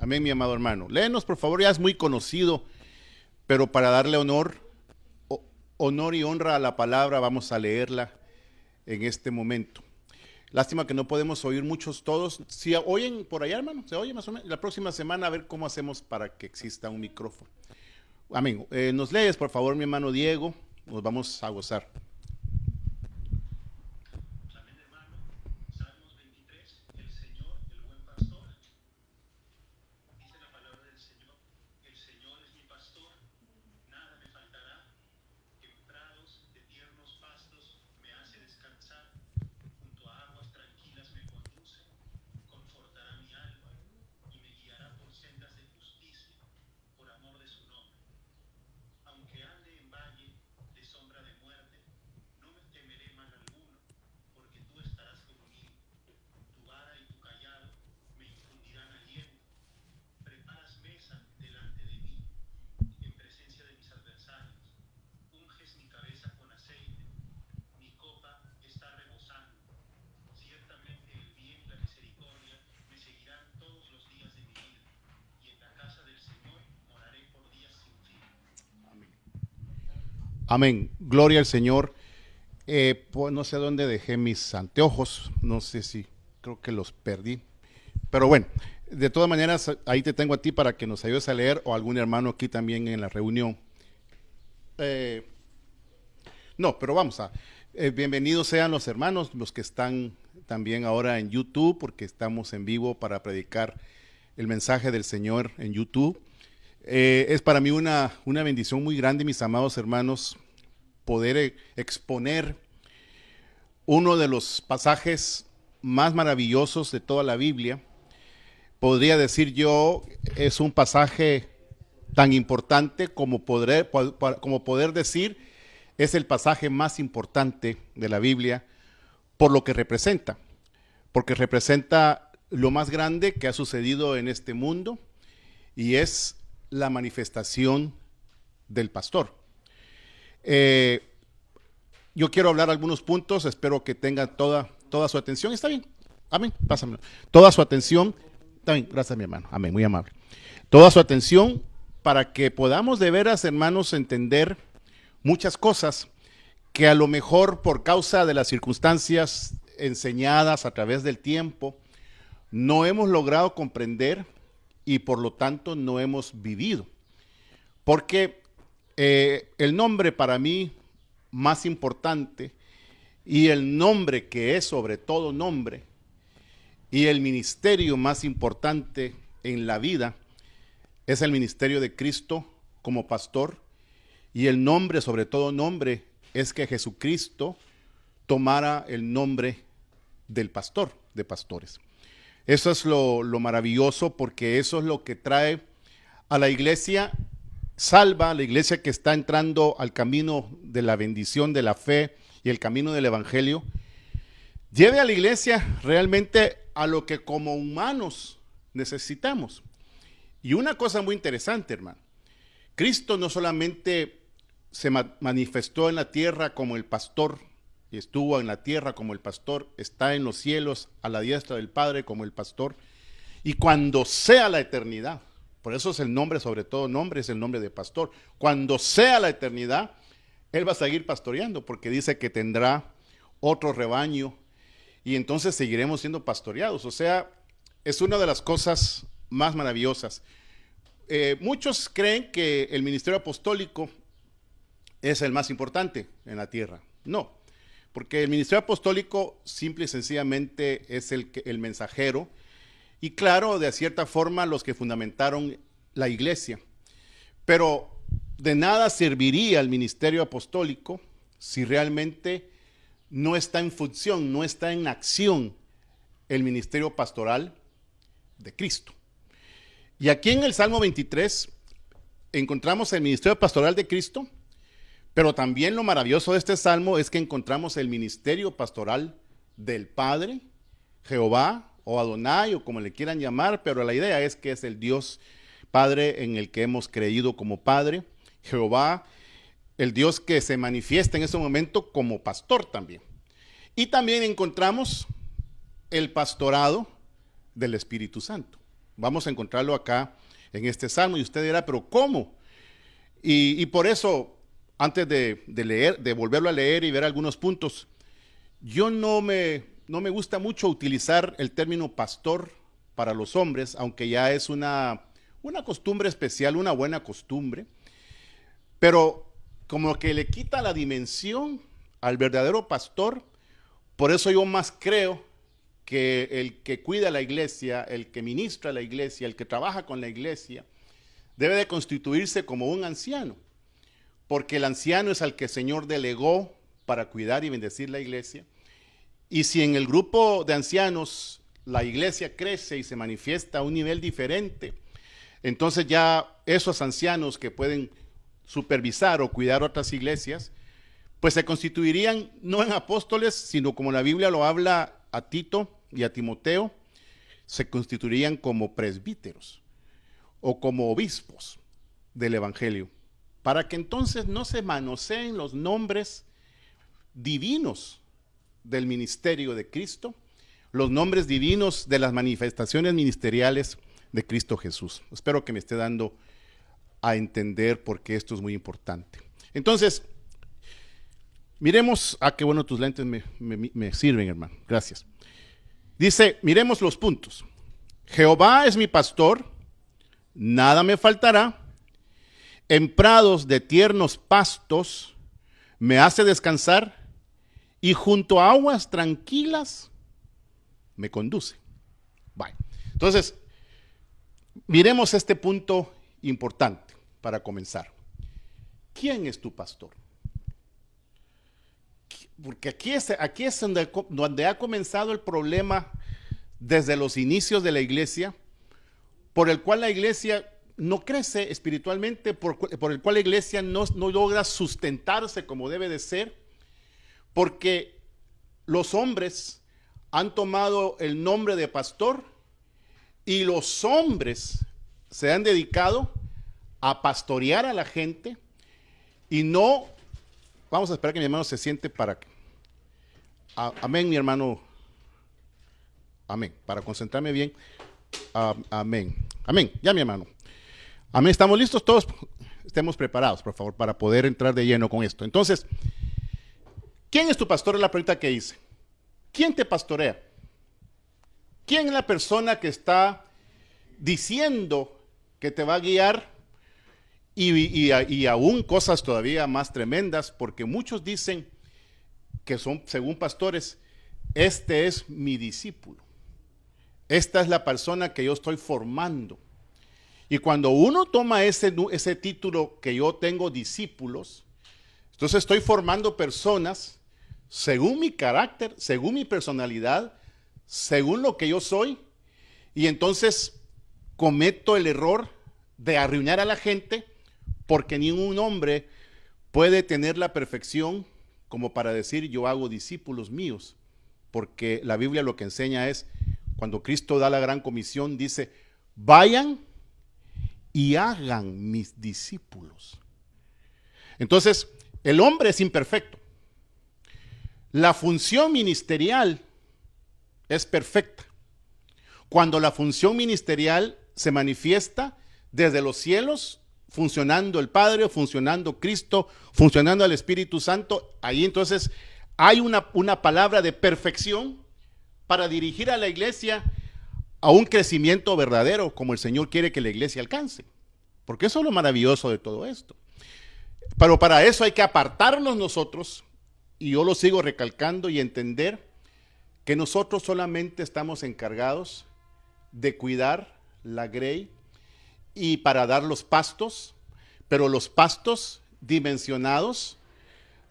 Amén, mi amado hermano. Léenos, por favor, ya es muy conocido, pero para darle honor y honra a la palabra, vamos a leerla en este momento. Lástima que no podemos oír muchos todos. Si oyen por allá, hermano, se oye más o menos. La próxima semana a ver cómo hacemos para que exista un micrófono. Amén. Nos lees, por favor, mi hermano Diego. Nos vamos a gozar. Amén. Gloria al Señor. Pues no sé dónde dejé mis anteojos. No sé si, creo que los perdí. Pero bueno, de todas maneras, ahí te tengo a ti para que nos ayudes a leer o algún hermano aquí también en la reunión. No, pero vamos a. Bienvenidos sean los hermanos, los que están también ahora en YouTube, porque estamos en vivo para predicar el mensaje del Señor en YouTube. Es para mí una bendición muy grande, mis amados hermanos, poder exponer uno de los pasajes más maravillosos de toda la Biblia. Podría decir yo, es un pasaje tan importante como poder decir, es el pasaje más importante de la Biblia por lo que representa, porque representa lo más grande que ha sucedido en este mundo y es la manifestación del pastor. Yo quiero hablar algunos puntos, espero que tenga toda su atención. ¿Está bien? Amén, pásamelo. Toda su atención. Está bien, gracias mi hermano. Amén, muy amable. Toda su atención para que podamos de veras, hermanos, entender muchas cosas que a lo mejor por causa de las circunstancias enseñadas a través del tiempo no hemos logrado comprender y por lo tanto no hemos vivido. Porque el nombre para mí más importante y el nombre que es sobre todo nombre y el ministerio más importante en la vida es el ministerio de Cristo como pastor, y el nombre sobre todo nombre es que Jesucristo tomara el nombre del pastor, de pastores. Eso es lo maravilloso, porque eso es lo que trae a la iglesia, salva a la iglesia que está entrando al camino de la bendición, de la fe y el camino del evangelio. Lleve a la iglesia realmente a lo que como humanos necesitamos. Y una cosa muy interesante, hermano. Cristo no solamente se manifestó en la tierra como el pastor, y estuvo en la tierra como el pastor, está en los cielos a la diestra del Padre como el pastor, y cuando sea la eternidad, por eso es el nombre, sobre todo nombre, es el nombre de pastor, cuando sea la eternidad, Él va a seguir pastoreando, porque dice que tendrá otro rebaño, y entonces seguiremos siendo pastoreados. O sea, es una de las cosas más maravillosas. Muchos creen que el ministerio apostólico es el más importante en la tierra. No, porque el ministerio apostólico simple y sencillamente es el mensajero, y claro, de cierta forma los que fundamentaron la iglesia. Pero de nada serviría el ministerio apostólico si realmente no está en función, no está en acción el ministerio pastoral de Cristo. Y aquí en el Salmo 23 encontramos el ministerio pastoral de Cristo, pero también lo maravilloso de este salmo es que encontramos el ministerio pastoral del Padre, Jehová o Adonai o como le quieran llamar, pero la idea es que es el Dios Padre en el que hemos creído como Padre, Jehová, el Dios que se manifiesta en ese momento como pastor también. Y también encontramos el pastorado del Espíritu Santo. Vamos a encontrarlo acá en este salmo y usted dirá, pero ¿cómo? Y por eso, antes de leer, de volverlo a leer y ver algunos puntos, yo no me gusta mucho utilizar el término pastor para los hombres, aunque ya es una costumbre especial, una buena costumbre, pero como que le quita la dimensión al verdadero pastor. Por eso yo más creo que el que cuida la iglesia, el que ministra la iglesia, el que trabaja con la iglesia, debe de constituirse como un anciano, porque el anciano es al que el Señor delegó para cuidar y bendecir la iglesia. Y si en el grupo de ancianos la iglesia crece y se manifiesta a un nivel diferente, entonces ya esos ancianos que pueden supervisar o cuidar otras iglesias, pues se constituirían no en apóstoles, sino como la Biblia lo habla a Tito y a Timoteo, se constituirían como presbíteros o como obispos del evangelio, para que entonces no se manoseen los nombres divinos del ministerio de Cristo, los nombres divinos de las manifestaciones ministeriales de Cristo Jesús. Espero que me esté dando a entender por qué esto es muy importante. Entonces, miremos, qué bueno, tus lentes me sirven, hermano, gracias. Dice, miremos los puntos. Jehová es mi pastor, nada me faltará. En prados de tiernos pastos me hace descansar y junto a aguas tranquilas me conduce. Bye. Entonces, miremos este punto importante para comenzar. ¿Quién es tu pastor? Porque aquí es donde ha comenzado el problema desde los inicios de la iglesia, por el cual la iglesia no crece espiritualmente, por el cual la iglesia no logra sustentarse como debe de ser, porque los hombres han tomado el nombre de pastor y los hombres se han dedicado a pastorear a la gente y no, vamos a esperar que mi hermano se siente para que, amén, mi hermano, amén, para concentrarme bien, amén, amén, ya mi hermano, amén, estamos listos todos, estemos preparados, por favor, para poder entrar de lleno con esto. Entonces, ¿quién es tu pastor? Es la pregunta que hice. ¿Quién te pastorea? ¿Quién es la persona que está diciendo que te va a guiar? Y aún cosas todavía más tremendas, porque muchos dicen que son, según pastores, este es mi discípulo. Esta es la persona que yo estoy formando. Y cuando uno toma ese título que yo tengo discípulos, entonces estoy formando personas según mi carácter, según mi personalidad, según lo que yo soy, y entonces cometo el error de arruinar a la gente, porque ningún hombre puede tener la perfección como para decir yo hago discípulos míos, porque la Biblia lo que enseña es, cuando Cristo da la gran comisión, dice, vayan y hagan mis discípulos. Entonces, el hombre es imperfecto. La función ministerial es perfecta. Cuando la función ministerial se manifiesta desde los cielos, funcionando el Padre, funcionando Cristo, funcionando el Espíritu Santo, ahí entonces hay una palabra de perfección para dirigir a la iglesia a un crecimiento verdadero como el Señor quiere que la iglesia alcance. Porque eso es lo maravilloso de todo esto. Pero para eso hay que apartarnos nosotros, y yo lo sigo recalcando, y entender que nosotros solamente estamos encargados de cuidar la grey y para dar los pastos, pero los pastos dimensionados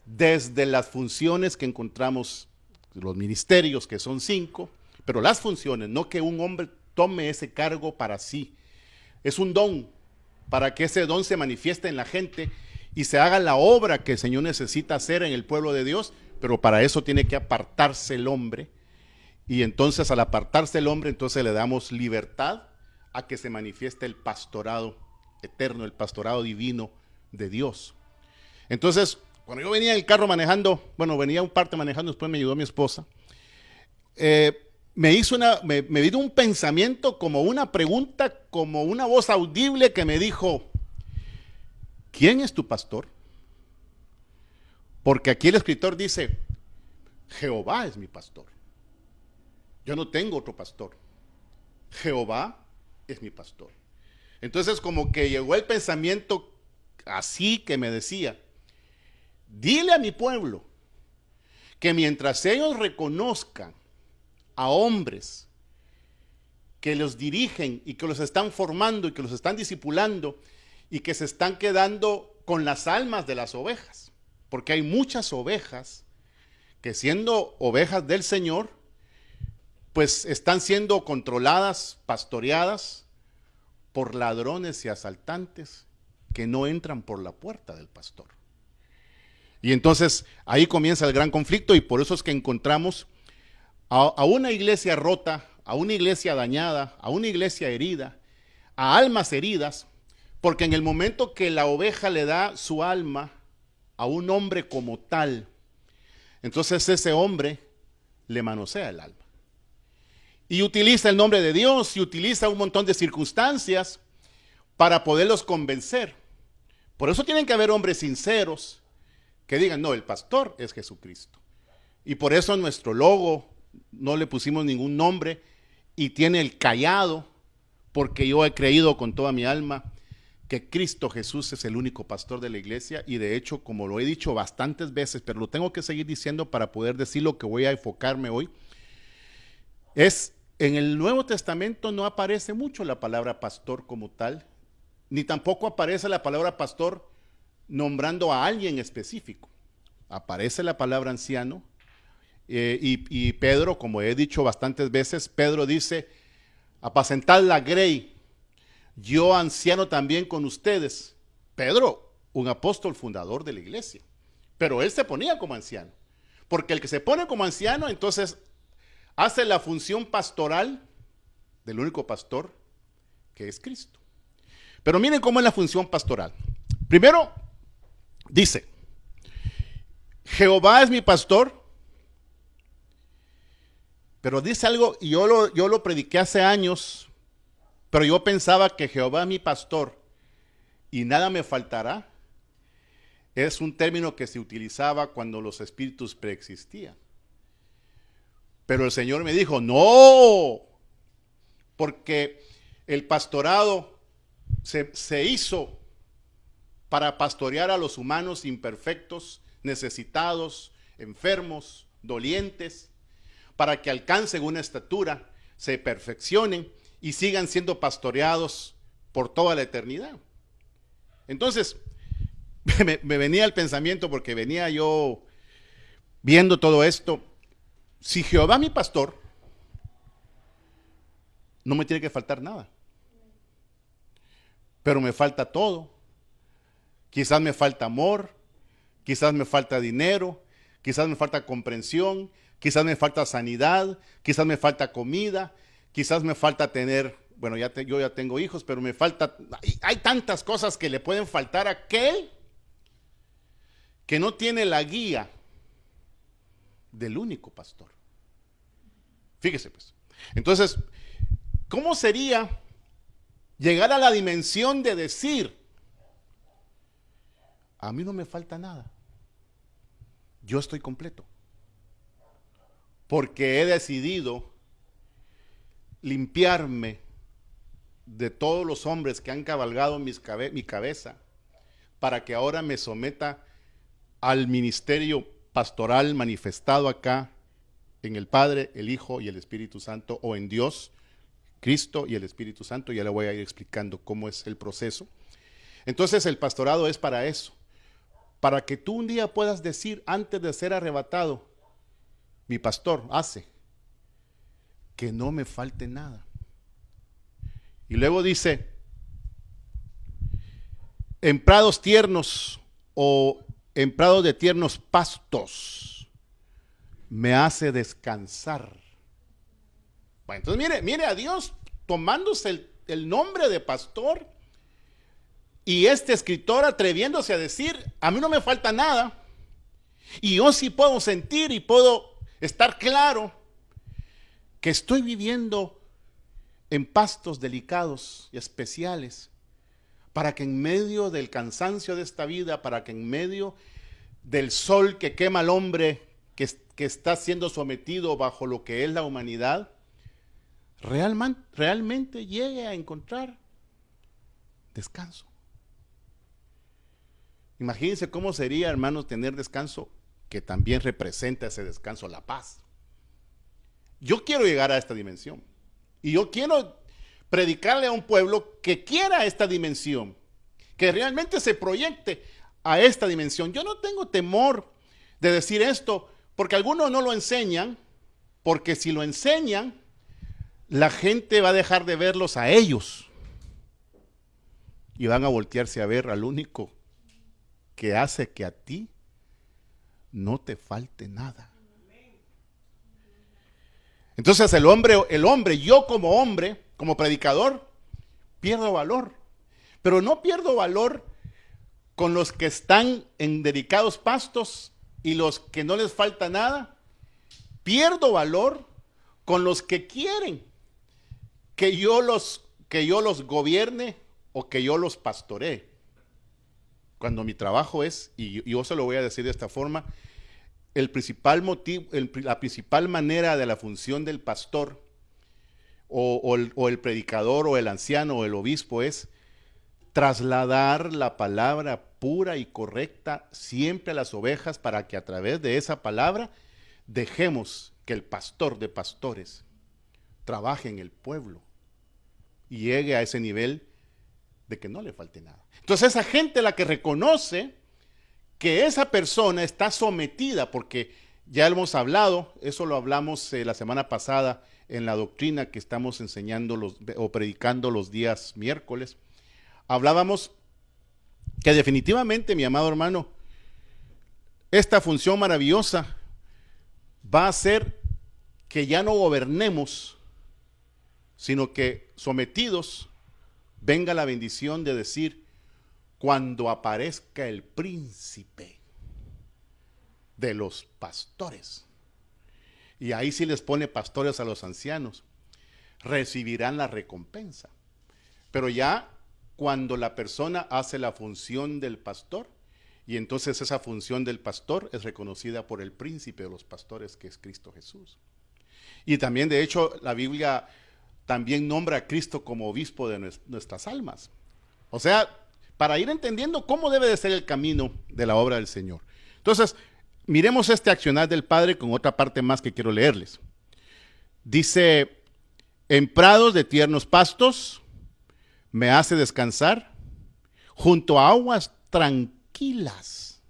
desde las funciones que encontramos, los ministerios que son 5, pero las funciones, no que un hombre tome ese cargo para sí. Es un don, para que ese don se manifieste en la gente y se haga la obra que el Señor necesita hacer en el pueblo de Dios, pero para eso tiene que apartarse el hombre. Y entonces al apartarse el hombre, entonces le damos libertad a que se manifieste el pastorado eterno, el pastorado divino de Dios. Entonces, cuando yo venía en el carro manejando, bueno, venía un parte manejando, después me ayudó mi esposa, me vino un pensamiento, como una pregunta, como una voz audible que me dijo, ¿quién es tu pastor? Porque aquí el escritor dice, Jehová es mi pastor. Yo no tengo otro pastor. Jehová es mi pastor. Entonces como que llegó el pensamiento así que me decía, dile a mi pueblo que mientras ellos reconozcan a hombres que los dirigen y que los están formando y que los están discipulando y que se están quedando con las almas de las ovejas, porque hay muchas ovejas que siendo ovejas del Señor, pues están siendo controladas, pastoreadas por ladrones y asaltantes que no entran por la puerta del pastor. Y entonces ahí comienza el gran conflicto, y por eso es que encontramos a una iglesia rota, a una iglesia dañada, a una iglesia herida, a almas heridas, porque en el momento que la oveja le da su alma a un hombre como tal, entonces ese hombre le manosea el alma. Y utiliza el nombre de Dios y utiliza un montón de circunstancias para poderlos convencer. Por eso tienen que haber hombres sinceros que digan, no, el pastor es Jesucristo. Y por eso nuestro logo no le pusimos ningún nombre y tiene el callado, porque yo he creído con toda mi alma que Cristo Jesús es el único pastor de la iglesia, y de hecho, como lo he dicho bastantes veces, pero lo tengo que seguir diciendo para poder decir lo que voy a enfocarme hoy, es en el Nuevo Testamento no aparece mucho la palabra pastor como tal, ni tampoco aparece la palabra pastor nombrando a alguien específico. Aparece la palabra anciano, y Pedro, como he dicho bastantes veces, Pedro dice, apacentad la grey, yo anciano también con ustedes. Pedro, un apóstol fundador de la iglesia, pero él se ponía como anciano, porque el que se pone como anciano, entonces hace la función pastoral del único pastor que es Cristo. Pero miren cómo es la función pastoral. Primero, dice, Jehová es mi pastor, pero dice algo, y yo lo prediqué hace años, pero yo pensaba que Jehová es mi pastor y nada me faltará. Es un término que se utilizaba cuando los espíritus preexistían. Pero el Señor me dijo, no, porque el pastorado se hizo para pastorear a los humanos imperfectos, necesitados, enfermos, dolientes, para que alcancen una estatura, se perfeccionen y sigan siendo pastoreados por toda la eternidad. Entonces, me venía el pensamiento, porque venía yo viendo todo esto. Si Jehová es mi pastor, no me tiene que faltar nada. Pero me falta todo. Quizás me falta amor, quizás me falta dinero, quizás me falta comprensión, quizás me falta sanidad, quizás me falta comida, quizás me falta tener, bueno, yo ya tengo hijos, pero me falta, hay tantas cosas que le pueden faltar a aquel que no tiene la guía del único pastor. Fíjese pues. Entonces, ¿cómo sería llegar a la dimensión de decir, a mí no me falta nada, yo estoy completo, porque he decidido limpiarme de todos los hombres que han cabalgado mi cabeza, para que ahora me someta al ministerio pastoral manifestado acá en el Padre, el Hijo y el Espíritu Santo, o en Dios, Cristo y el Espíritu Santo. Ya le voy a ir explicando cómo es el proceso. Entonces el pastorado es para eso, para que tú un día puedas decir, antes de ser arrebatado, mi pastor hace que no me falte nada. Y luego dice, en prados tiernos o en prados de tiernos pastos me hace descansar. Bueno, entonces mire a Dios tomándose el nombre de pastor, y este escritor atreviéndose a decir, a mí no me falta nada, y yo sí puedo sentir y puedo estar claro que estoy viviendo en pastos delicados y especiales, para que en medio del cansancio de esta vida, para que en medio del sol que quema al hombre, que está siendo sometido bajo lo que es la humanidad, realmente llegue a encontrar descanso. Imagínense cómo sería, hermanos, tener descanso que también representa ese descanso, la paz. Yo quiero llegar a esta dimensión y yo quiero predicarle a un pueblo que quiera esta dimensión, que realmente se proyecte a esta dimensión. Yo no tengo temor de decir esto, porque algunos no lo enseñan, porque si lo enseñan, la gente va a dejar de verlos a ellos y van a voltearse a ver al único que hace que a ti no te falte nada. Entonces el hombre, yo como hombre, como predicador, pierdo valor. Pero no pierdo valor con los que están en delicados pastos y los que no les falta nada. Pierdo valor con los que quieren que yo los gobierne o que yo los pastoree. Cuando mi trabajo es, y yo se lo voy a decir de esta forma, el principal motivo, la principal manera de la función del pastor o el predicador o el anciano o el obispo es trasladar la palabra pura y correcta siempre a las ovejas, para que a través de esa palabra dejemos que el pastor de pastores trabaje en el pueblo y llegue a ese nivel de que no le falte nada. Entonces esa gente, la que reconoce que esa persona está sometida, porque ya hemos hablado, eso lo hablamos la semana pasada en la doctrina que estamos enseñando o predicando los días miércoles, hablábamos que definitivamente, mi amado hermano, esta función maravillosa va a hacer que ya no gobernemos, sino que sometidos venga la bendición de decir: cuando aparezca el príncipe de los pastores, y ahí sí les pone pastores a los ancianos, recibirán la recompensa. Pero ya cuando la persona hace la función del pastor, y entonces esa función del pastor es reconocida por el príncipe de los pastores, que es Cristo Jesús. Y también, de hecho, la Biblia también nombra a Cristo como obispo de nuestras almas. O sea, para ir entendiendo cómo debe de ser el camino de la obra del Señor. Entonces, miremos este accionar del Padre con otra parte más que quiero leerles. Dice: en prados de tiernos pastos me hace descansar, junto a aguas tranquilas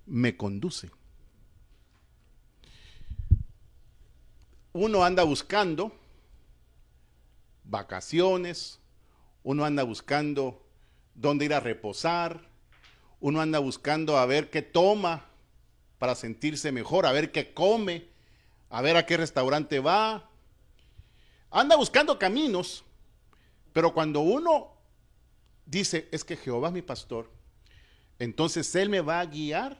me conduce. Uno anda buscando vacaciones, uno anda buscando dónde ir a reposar, uno anda buscando a ver qué toma para sentirse mejor, a ver qué come, a ver a qué restaurante va. Anda buscando caminos, pero cuando uno dice: es que Jehová es mi pastor, entonces Él me va a guiar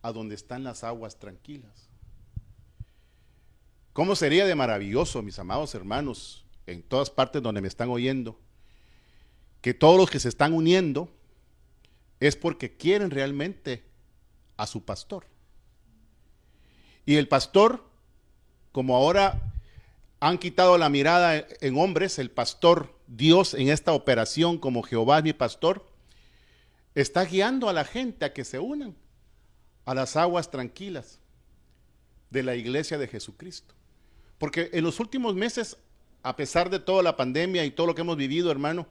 a donde están las aguas tranquilas. ¿Cómo sería de maravilloso, mis amados hermanos, en todas partes donde me están oyendo, que todos los que se están uniendo es porque quieren realmente a su pastor? Y el pastor, como ahora han quitado la mirada en hombres, el pastor, Dios, en esta operación como Jehová es mi pastor, está guiando a la gente a que se unan a las aguas tranquilas de la iglesia de Jesucristo. Porque en los últimos meses, a pesar de toda la pandemia y todo lo que hemos vivido, hermano,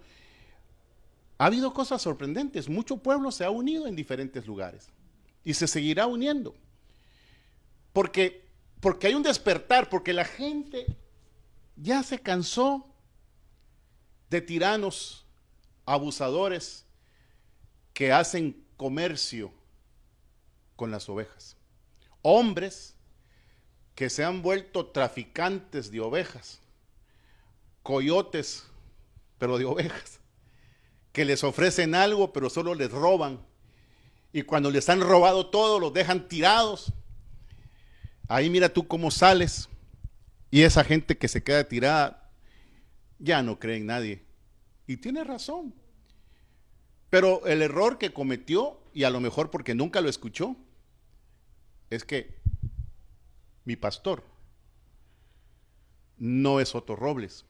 ha habido cosas sorprendentes. Mucho pueblo se ha unido en diferentes lugares y se seguirá uniendo. Porque hay un despertar, porque la gente ya se cansó de tiranos, abusadores que hacen comercio con las ovejas. Hombres que se han vuelto traficantes de ovejas, coyotes, pero de ovejas, que les ofrecen algo, pero solo les roban. Y cuando les han robado todo, los dejan tirados. ahí mira tú cómo sales y esa gente que se queda tirada ya no cree en nadie. Y tiene razón. Pero el error que cometió, y a lo mejor porque nunca lo escuchó, es que mi pastor no es Otto Robles.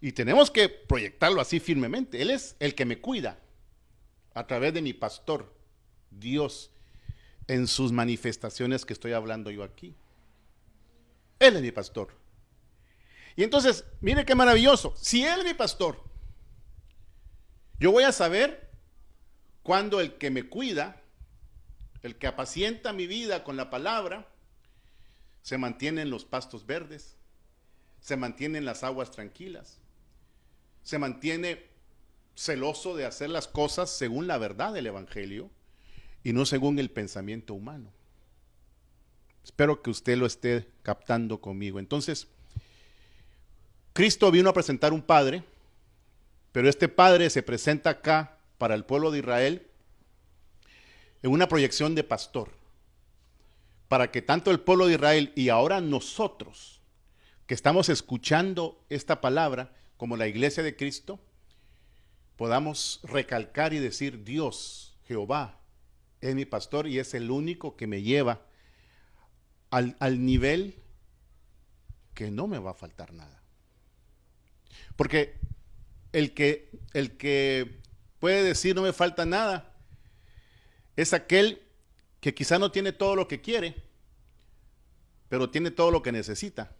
Y tenemos que proyectarlo así firmemente. Él es el que me cuida a través de mi pastor, Dios, en sus manifestaciones que estoy hablando yo aquí. Él es mi pastor. Y entonces, mire qué maravilloso. Si Él es mi pastor, yo voy a saber cuando el que me cuida, el que apacienta mi vida con la palabra, se mantiene en los pastos verdes, se mantiene en las aguas tranquilas, se mantiene celoso de hacer las cosas según la verdad del Evangelio y no según el pensamiento humano. Espero que usted lo esté captando conmigo. Entonces, Cristo vino a presentar un Padre, pero este Padre se presenta acá para el pueblo de Israel en una proyección de pastor, para que tanto el pueblo de Israel y ahora nosotros, que estamos escuchando esta palabra como la iglesia de Cristo, podamos recalcar y decir: Dios, Jehová, es mi pastor y es el único que me lleva al nivel que no me va a faltar nada. Porque el que puede decir no me falta nada es aquel que quizá no tiene todo lo que quiere, pero tiene todo lo que necesita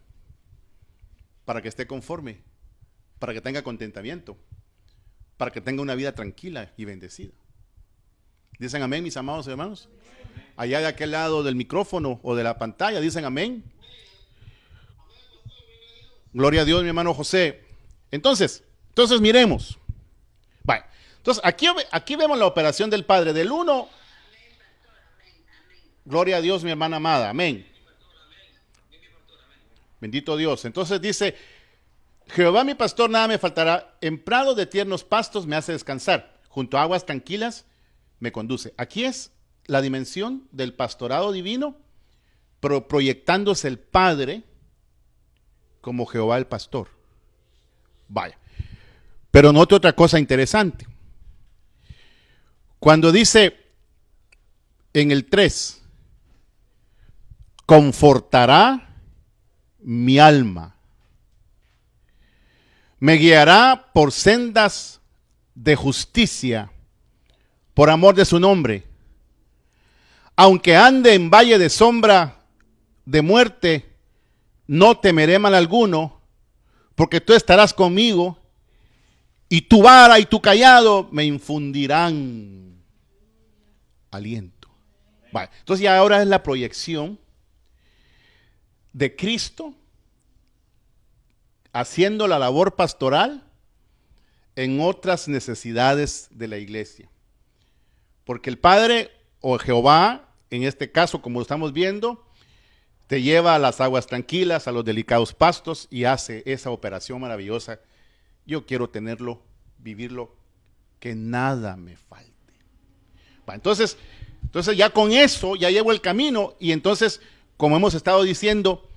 para que esté conforme, para que tenga contentamiento, para que tenga una vida tranquila y bendecida. Dicen amén, mis amados hermanos. Allá de aquel lado del micrófono o de la pantalla, dicen amén. Gloria a Dios, mi hermano José. Entonces miremos. Vale. Entonces, aquí vemos la operación del Padre. Del 1, gloria a Dios, mi hermana amada. Amén. Bendito Dios. Entonces dice: Jehová mi pastor, nada me faltará. En prado de tiernos pastos me hace descansar. Junto a aguas tranquilas me conduce. Aquí es la dimensión del pastorado divino, pero proyectándose el Padre como Jehová el pastor. Vaya. Pero note otra cosa interesante. Cuando dice en el 3, confortará mi alma, me guiará por sendas de justicia, por amor de su nombre. Aunque ande en valle de sombra de muerte, no temeré mal alguno, porque tú estarás conmigo, y tu vara y tu cayado me infundirán aliento. Vale. Entonces ya ahora es la proyección de Cristo haciendo la labor pastoral en otras necesidades de la iglesia. Porque el Padre o Jehová, en este caso, como estamos viendo, te lleva a las aguas tranquilas, a los delicados pastos y hace esa operación maravillosa. Yo quiero tenerlo, vivirlo, que nada me falte. Bueno, entonces ya con eso ya llevo el camino y entonces, como hemos estado diciendo,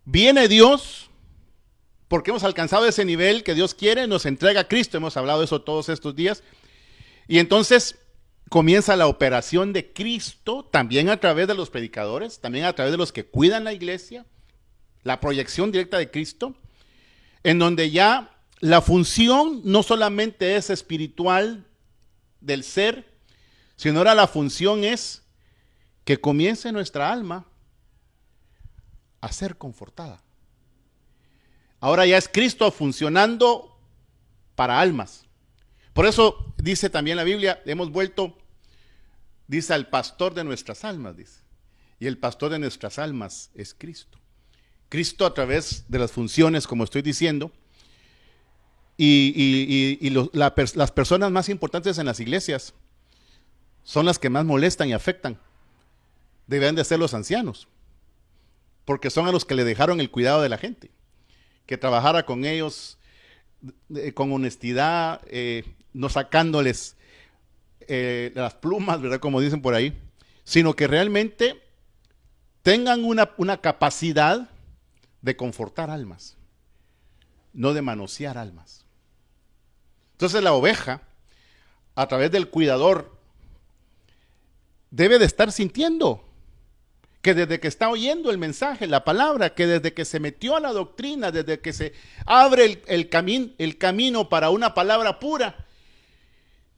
viene Dios, porque hemos alcanzado ese nivel que Dios quiere, nos entrega a Cristo, hemos hablado de eso todos estos días, y entonces comienza la operación de Cristo, también a través de los predicadores, también a través de los que cuidan la iglesia, la proyección directa de Cristo, en donde ya la función no solamente es espiritual del ser, sino ahora la función es que comience nuestra alma a ser confortada. Ahora ya es Cristo funcionando para almas. Por eso dice también la Biblia, hemos vuelto, dice, al pastor de nuestras almas, dice. Y el pastor de nuestras almas es Cristo. Cristo a través de las funciones, como estoy diciendo, las personas más importantes en las iglesias son las que más molestan y afectan. Deben de ser los ancianos, porque son a los que le dejaron el cuidado de la gente, que trabajara con ellos con honestidad, no sacándoles las plumas, ¿verdad? Como dicen por ahí, sino que realmente tengan una capacidad de confortar almas, no de manosear almas. Entonces la oveja, a través del cuidador, debe de estar sintiendo que desde que está oyendo el mensaje, la palabra, que desde que se metió a la doctrina, desde que se abre el camino para una palabra pura,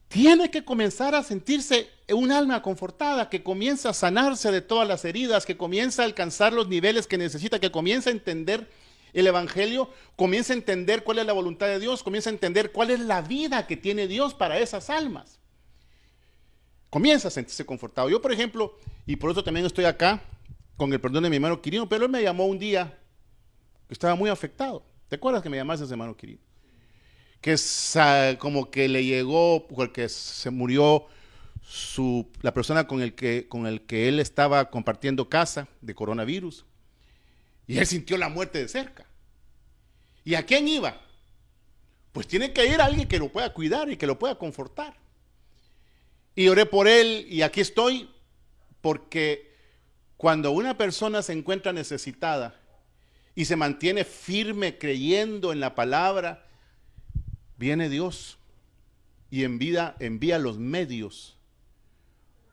tiene que comenzar a sentirse un alma confortada, que comienza a sanarse de todas las heridas, que comienza a alcanzar los niveles que necesita, que comienza a entender el evangelio, comienza a entender cuál es la voluntad de Dios, comienza a entender cuál es la vida que tiene Dios para esas almas. Comienza a sentirse confortado. Yo, por ejemplo, y por eso también estoy acá, con el perdón de mi hermano Quirino, pero él me llamó un día que estaba muy afectado. ¿Te acuerdas que me llamaste, hermano Quirino? Que como que le llegó, porque se murió la persona con el que él estaba compartiendo casa de coronavirus. Y él sintió la muerte de cerca. ¿Y a quién iba? Pues tiene que ir a alguien que lo pueda cuidar y que lo pueda confortar. Y oré por él y aquí estoy, porque cuando una persona se encuentra necesitada y se mantiene firme creyendo en la palabra, viene Dios y envía los medios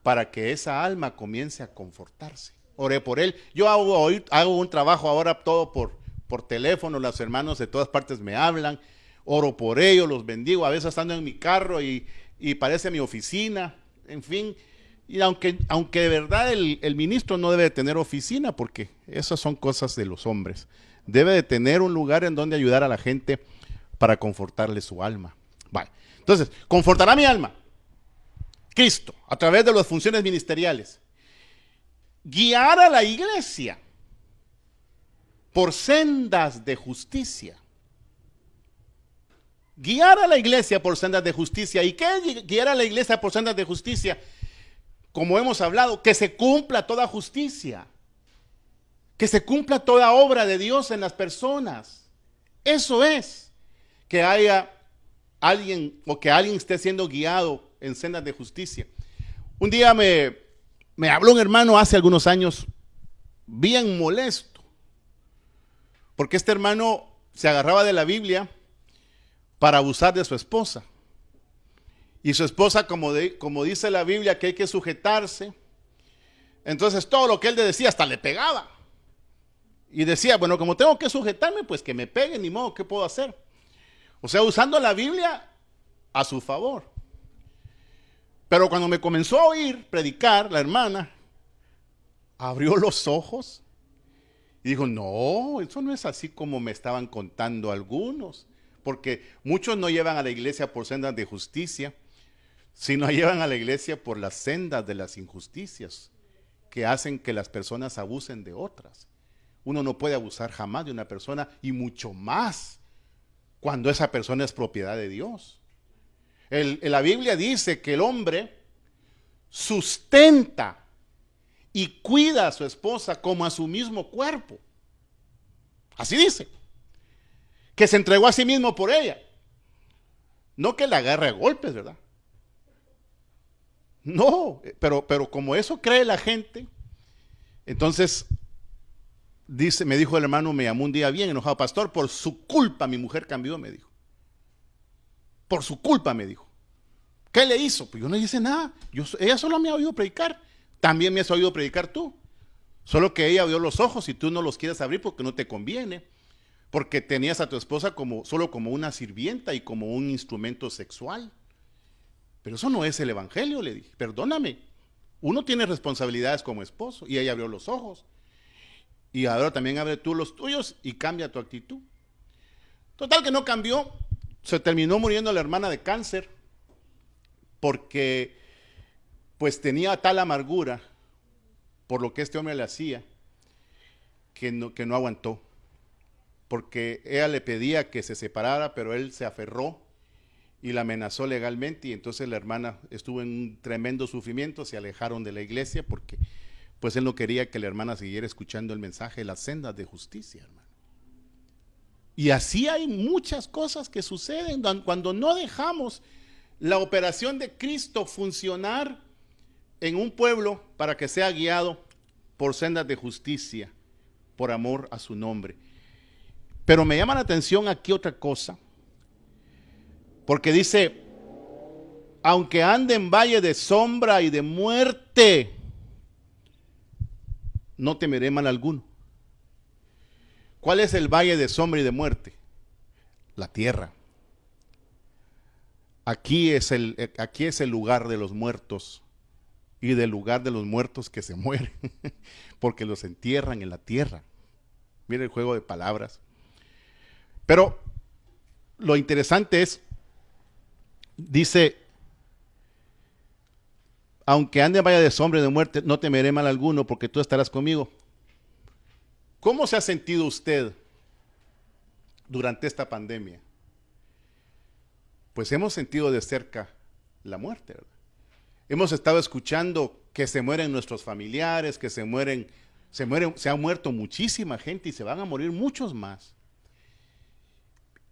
para que esa alma comience a confortarse. Oré por él. Yo hago un trabajo ahora todo por teléfono, los hermanos de todas partes me hablan, oro por ellos, los bendigo, a veces ando en mi carro y parece mi oficina, en fin. Y aunque de verdad el ministro no debe de tener oficina, porque esas son cosas de los hombres, debe de tener un lugar en donde ayudar a la gente para confortarle su alma. Vale. Entonces, confortará mi alma Cristo a través de las funciones ministeriales. Guiar a la iglesia por sendas de justicia. Guiar a la iglesia por sendas de justicia. ¿Y qué es guiar a la iglesia por sendas de justicia? Como hemos hablado, que se cumpla toda justicia. Que se cumpla toda obra de Dios en las personas. Eso es. Que haya alguien o que alguien esté siendo guiado en sendas de justicia. Un día me habló un hermano hace algunos años bien molesto. Porque este hermano se agarraba de la Biblia para abusar de su esposa. Y su esposa, como dice la Biblia, que hay que sujetarse. Entonces todo lo que él le decía hasta le pegaba. Y decía, bueno, como tengo que sujetarme, pues que me peguen, ni modo, ¿qué puedo hacer? O sea, usando la Biblia a su favor. Pero cuando me comenzó a oír predicar, la hermana abrió los ojos y dijo, no, eso no es así como me estaban contando algunos. Porque muchos no llevan a la iglesia por sendas de justicia, sino llevan a la iglesia por las sendas de las injusticias que hacen que las personas abusen de otras. Uno no puede abusar jamás de una persona, y mucho más cuando esa persona es propiedad de Dios. La Biblia dice que el hombre sustenta y cuida a su esposa como a su mismo cuerpo. Así dice. Que se entregó a sí mismo por ella. No que la agarre a golpes, ¿verdad? No, pero como eso cree la gente, entonces me dijo el hermano, me llamó un día bien enojado, pastor, por su culpa mi mujer cambió, me dijo. Por su culpa, me dijo. ¿Qué le hizo? Pues yo no le hice nada. Ella solo me ha oído predicar. También me has oído predicar tú. Solo que ella abrió los ojos y tú no los quieres abrir porque no te conviene. Porque tenías a tu esposa solo como una sirvienta y como un instrumento sexual. Pero eso no es el evangelio, le dije. Perdóname. Uno tiene responsabilidades como esposo y ella abrió los ojos. Y ahora también abre tú los tuyos y cambia tu actitud. Total que no cambió. Se terminó muriendo la hermana de cáncer porque pues tenía tal amargura por lo que este hombre le hacía que no aguantó. Porque ella le pedía que se separara, pero él se aferró y la amenazó legalmente, y entonces la hermana estuvo en un tremendo sufrimiento, se alejaron de la iglesia porque pues él no quería que la hermana siguiera escuchando el mensaje de las sendas de justicia, hermano. Y así hay muchas cosas que suceden cuando no dejamos la operación de Cristo funcionar en un pueblo para que sea guiado por sendas de justicia, por amor a su nombre. Pero me llama la atención aquí otra cosa, porque dice, aunque ande en valle de sombra y de muerte, no temeré mal alguno. ¿Cuál es el valle de sombra y de muerte? La tierra. Aquí es el lugar de los muertos y del lugar de los muertos que se mueren, porque los entierran en la tierra. Mira el juego de palabras. Pero lo interesante es, dice, aunque ande en valle de sombra y de muerte, no temeré mal alguno, porque tú estarás conmigo. ¿Cómo se ha sentido usted durante esta pandemia? Pues hemos sentido de cerca la muerte, ¿verdad? Hemos estado escuchando que se mueren nuestros familiares, que se ha muerto muchísima gente y se van a morir muchos más.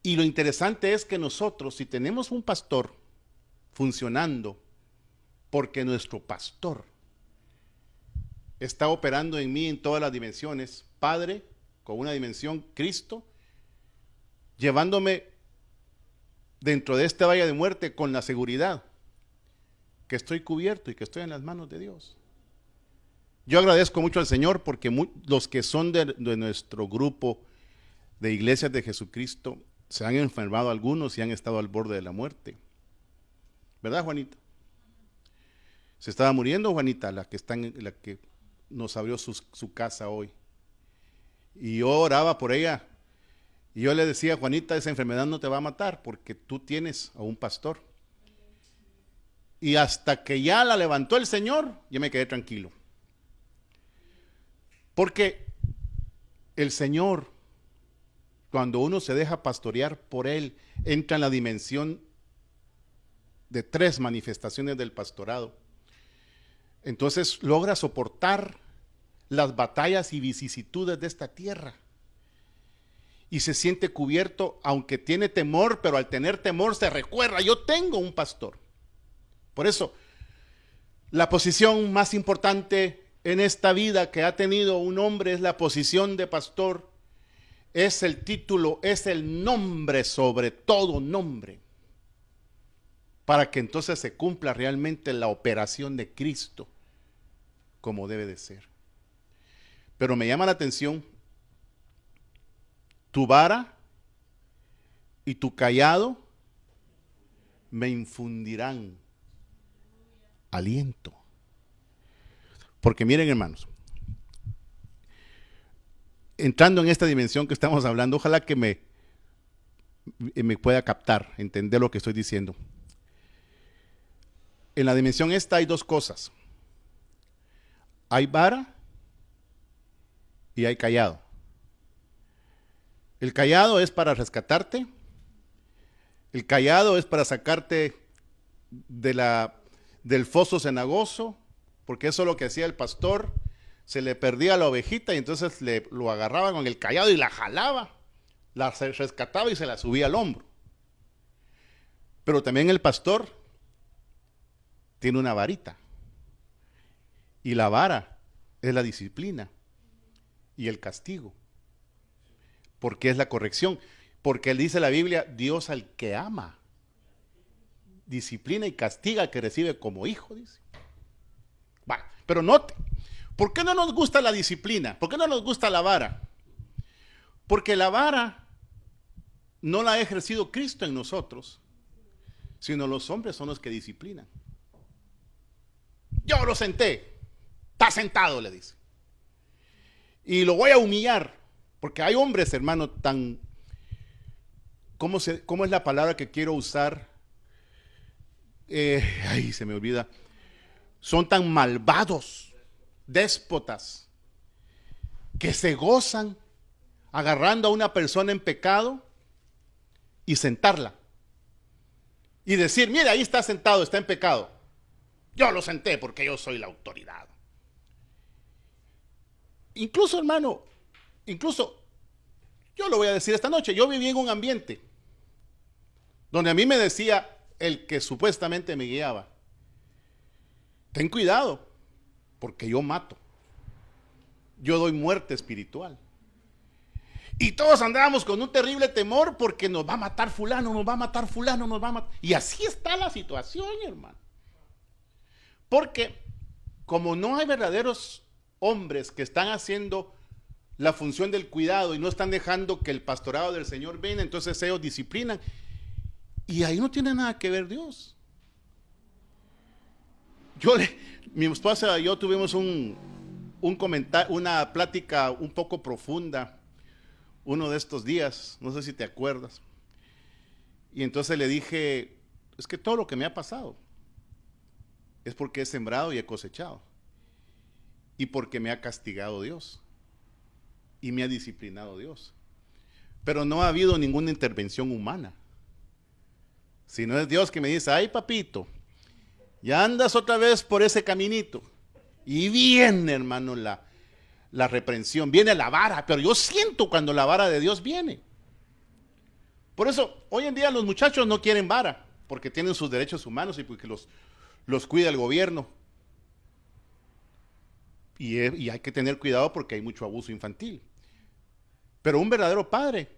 Y lo interesante es que nosotros, si tenemos un pastor funcionando, porque nuestro pastor está operando en mí en todas las dimensiones, Padre, con una dimensión, Cristo, llevándome dentro de este valle de muerte con la seguridad que estoy cubierto y que estoy en las manos de Dios. Yo agradezco mucho al Señor porque los que son de nuestro grupo de iglesias de Jesucristo se han enfermado algunos y han estado al borde de la muerte. ¿Verdad, Juanita? Se estaba muriendo Juanita, la que nos abrió su casa hoy. Y yo oraba por ella. Y yo le decía, Juanita, esa enfermedad no te va a matar porque tú tienes a un pastor. Y hasta que ya la levantó el Señor, yo me quedé tranquilo. Porque el Señor, cuando uno se deja pastorear por Él, entra en la dimensión de 3 manifestaciones del pastorado. Entonces logra soportar las batallas y vicisitudes de esta tierra. Y se siente cubierto, aunque tiene temor, pero al tener temor se recuerda, yo tengo un pastor. Por eso, la posición más importante en esta vida que ha tenido un hombre es la posición de pastor, es el título, es el nombre sobre todo nombre, para que entonces se cumpla realmente la operación de Cristo como debe de ser. Pero me llama la atención, tu vara y tu cayado me infundirán aliento. Porque miren, hermanos, entrando en esta dimensión que estamos hablando, ojalá que me pueda captar, entender lo que estoy diciendo. En la dimensión esta hay 2 cosas. Hay vara y hay cayado. El cayado es para rescatarte. El cayado es para sacarte del foso cenagoso, porque eso es lo que hacía el pastor. Se le perdía la ovejita y entonces lo agarraba con el cayado y la jalaba, la rescataba y se la subía al hombro. Pero también el pastor tiene una varita. Y la vara es la disciplina y el castigo. Porque es la corrección. Porque él dice la Biblia, Dios al que ama, disciplina y castiga al que recibe como hijo, dice. Bueno, pero note, ¿por qué no nos gusta la disciplina? ¿Por qué no nos gusta la vara? Porque la vara no la ha ejercido Cristo en nosotros, sino los hombres son los que disciplinan. Yo lo senté, está sentado, le dice. Y lo voy a humillar, porque hay hombres, hermano, tan... ¿Cómo es la palabra que quiero usar? Se me olvida. Son tan malvados, déspotas, que se gozan agarrando a una persona en pecado y sentarla. Y decir, mira, ahí está sentado, está en pecado. Yo lo senté porque yo soy la autoridad. Incluso, hermano, yo lo voy a decir esta noche, yo viví en un ambiente donde a mí me decía el que supuestamente me guiaba, ten cuidado, porque yo mato. yo doy muerte espiritual. Y todos andábamos con un terrible temor porque nos va a matar fulano, nos va a matar fulano, nos va a matar. Y así está la situación, hermano. Porque como no hay verdaderos hombres que están haciendo la función del cuidado y no están dejando que el pastorado del Señor venga, entonces ellos disciplinan. Y ahí no tiene nada que ver Dios. Mi esposa y yo tuvimos un comentario, una plática un poco profunda uno de estos días, no sé si te acuerdas. Y entonces le dije, es que todo lo que me ha pasado es porque he sembrado y he cosechado. Y porque me ha castigado Dios. Y me ha disciplinado Dios. Pero no ha habido ninguna intervención humana. Sino es Dios que me dice, ay papito, ya andas otra vez por ese caminito. Y viene, hermano, la reprensión, viene la vara, pero yo siento cuando la vara de Dios viene. Por eso, hoy en día los muchachos no quieren vara, porque tienen sus derechos humanos y porque los cuida el gobierno. Y hay que tener cuidado porque hay mucho abuso infantil. Pero un verdadero padre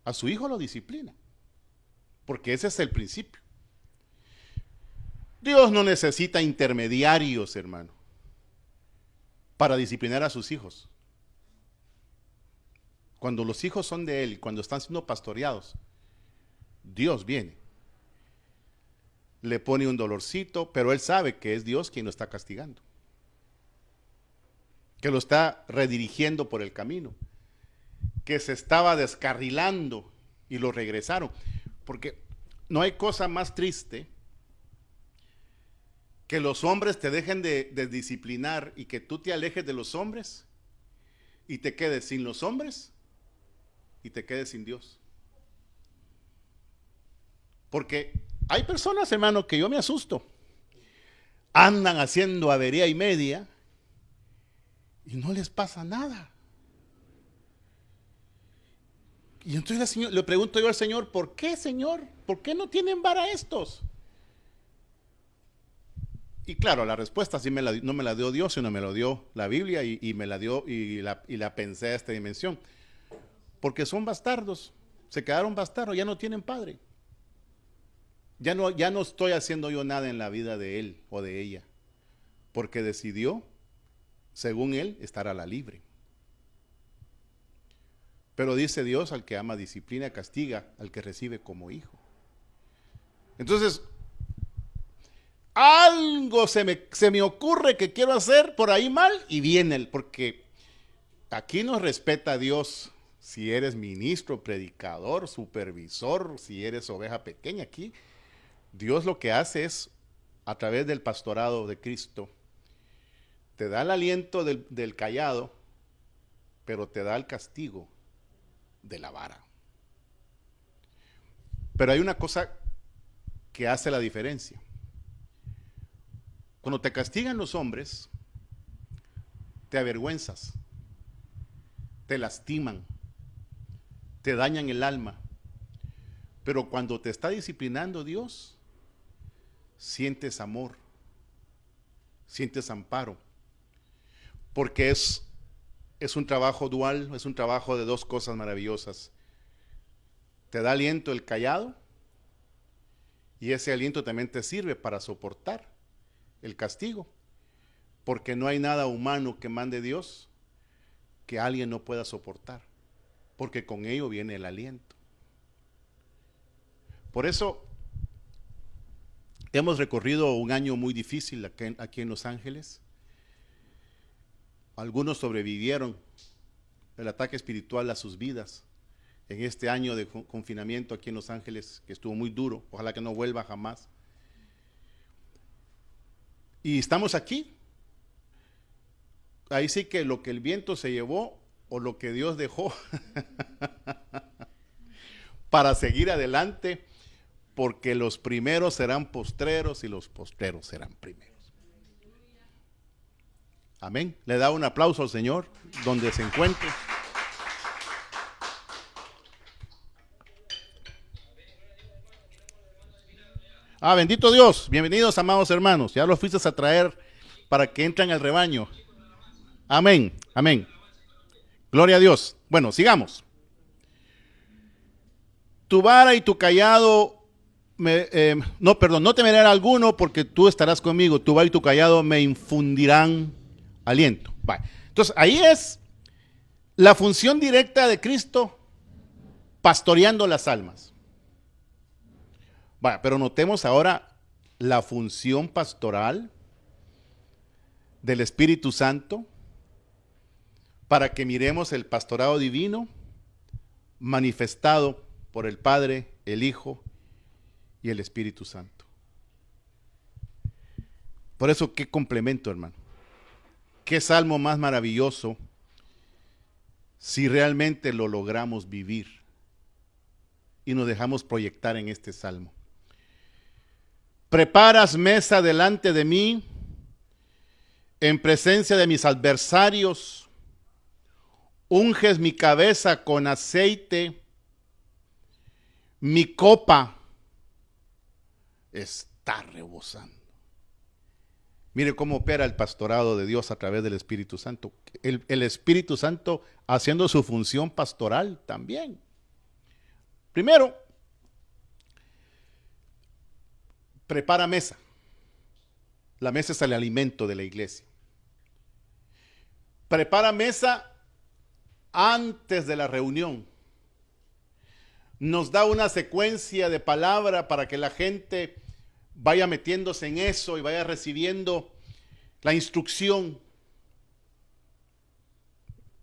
a su hijo lo disciplina, porque ese es el principio. Dios no necesita intermediarios, hermano, para disciplinar a sus hijos. Cuando los hijos son de Él y cuando están siendo pastoreados, Dios viene, le pone un dolorcito, pero Él sabe que es Dios quien lo está castigando, que lo está redirigiendo por el camino, que se estaba descarrilando y lo regresaron. Porque no hay cosa más triste que los hombres te dejen de disciplinar y que tú te alejes de los hombres y te quedes sin los hombres y te quedes sin Dios. Porque hay personas, hermano, que yo me asusto. Andan haciendo avería y media y no les pasa nada. Y entonces le pregunto yo al Señor, ¿por qué, Señor? ¿Por qué no tienen vara estos? Y claro, la respuesta sí no me la dio Dios, sino me lo dio la Biblia y me la dio y la pensé a esta dimensión. Porque son bastardos, se quedaron bastardos, ya no tienen padre. Ya no estoy haciendo yo nada en la vida de él o de ella, porque decidió, según él, estar a la libre. Pero dice Dios, al que ama disciplina, castiga, al que recibe como hijo. Entonces, algo se me ocurre que quiero hacer por ahí mal y viene, porque aquí nos respeta Dios. Si eres ministro, predicador, supervisor, si eres oveja pequeña, aquí Dios lo que hace es, a través del pastorado de Cristo, te da el aliento del cayado, pero te da el castigo de la vara. Pero hay una cosa que hace la diferencia. Cuando te castigan los hombres, te avergüenzas, te lastiman, te dañan el alma. Pero cuando te está disciplinando Dios, sientes amor, sientes amparo, porque es un trabajo dual, es un trabajo de dos cosas maravillosas. Te da aliento el callado y ese aliento también te sirve para soportar el castigo, porque no hay nada humano que mande Dios que alguien no pueda soportar, porque con ello viene el aliento. Por eso hemos recorrido un año muy difícil aquí en Los Ángeles. Algunos sobrevivieron el ataque espiritual a sus vidas en este año de confinamiento aquí en Los Ángeles, que estuvo muy duro. Ojalá que no vuelva jamás. Y estamos aquí. Ahí sí que lo que el viento se llevó o lo que Dios dejó para seguir adelante, porque los primeros serán postreros y los postreros serán primeros. Amén. Le da un aplauso al Señor donde se encuentre. Bendito Dios. Bienvenidos, amados hermanos. Ya los fuiste a traer para que entren al rebaño. Amén. Amén. Gloria a Dios. Bueno, sigamos. Tu vara y tu callado, no temeré a alguno porque tú estarás conmigo. Tu vara y tu callado me infundirán aliento. Vale. Entonces, ahí es la función directa de Cristo pastoreando las almas. Vale, pero notemos ahora la función pastoral del Espíritu Santo para que miremos el pastorado divino manifestado por el Padre, el Hijo y el Espíritu Santo. Por eso, qué complemento, hermano. Qué salmo más maravilloso si realmente lo logramos vivir y nos dejamos proyectar en este salmo. Preparas mesa delante de mí, en presencia de mis adversarios, unges mi cabeza con aceite, mi copa está rebosando. Mire cómo opera el pastorado de Dios a través del Espíritu Santo. El Espíritu Santo haciendo su función pastoral también. Primero, prepara mesa. La mesa es el alimento de la iglesia. Prepara mesa antes de la reunión. Nos da una secuencia de palabra para que la gente vaya metiéndose en eso y vaya recibiendo la instrucción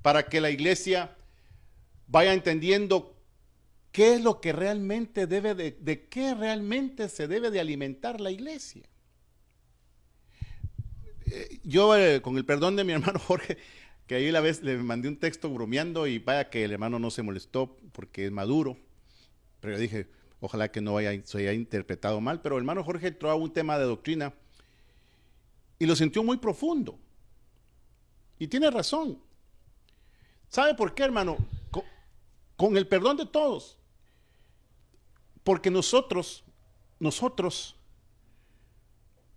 para que la iglesia vaya entendiendo qué es lo que realmente de qué realmente se debe de alimentar la iglesia. Yo, con el perdón de mi hermano Jorge, que ahí la vez le mandé un texto bromeando y vaya que el hermano no se molestó porque es maduro, pero yo dije, ojalá que no se haya interpretado mal, pero el hermano Jorge entró a un tema de doctrina y lo sintió muy profundo. Y tiene razón. ¿Sabe por qué, hermano? Con el perdón de todos. Porque nosotros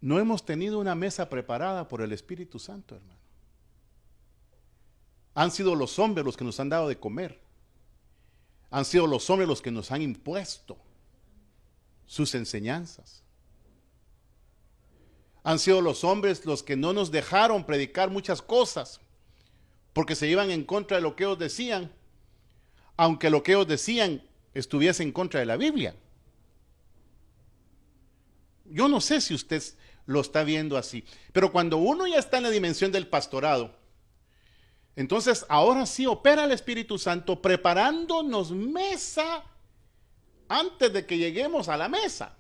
no hemos tenido una mesa preparada por el Espíritu Santo, hermano. Han sido los hombres los que nos han dado de comer. Han sido los hombres los que nos han impuesto sus enseñanzas. Han sido los hombres los que no nos dejaron predicar muchas cosas, porque se iban en contra de lo que ellos decían, aunque lo que ellos decían estuviese en contra de la Biblia. Yo no sé si usted lo está viendo así, pero cuando uno ya está en la dimensión del pastorado, entonces ahora sí opera el Espíritu Santo preparándonos mesa antes de que lleguemos a la mesa.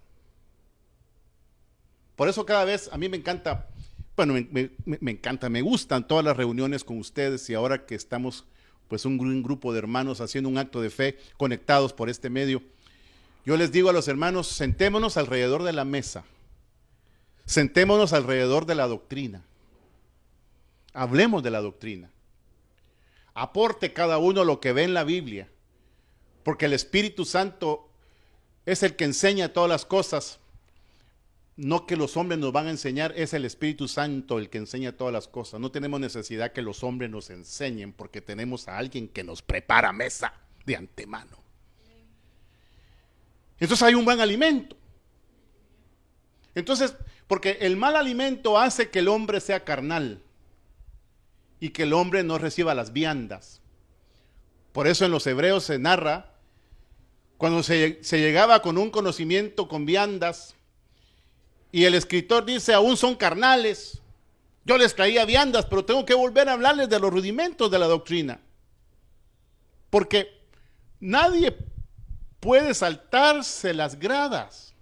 Por eso cada vez a mí me encanta, bueno, me encanta, me gustan todas las reuniones con ustedes y ahora que estamos pues un grupo de hermanos haciendo un acto de fe conectados por este medio, yo les digo a los hermanos, sentémonos alrededor de la mesa, sentémonos alrededor de la doctrina, hablemos de la doctrina, aporte cada uno lo que ve en la Biblia, porque el Espíritu Santo es el que enseña todas las cosas. No que los hombres nos van a enseñar, es el Espíritu Santo el que enseña todas las cosas. No tenemos necesidad que los hombres nos enseñen porque tenemos a alguien que nos prepara mesa de antemano. Entonces hay un buen alimento. Entonces, porque el mal alimento hace que el hombre sea carnal y que el hombre no reciba las viandas. Por eso en los Hebreos se narra, cuando se llegaba con un conocimiento con viandas, y el escritor dice, aún son carnales. Yo les traía viandas, pero tengo que volver a hablarles de los rudimentos de la doctrina. Porque nadie puede saltarse las gradas.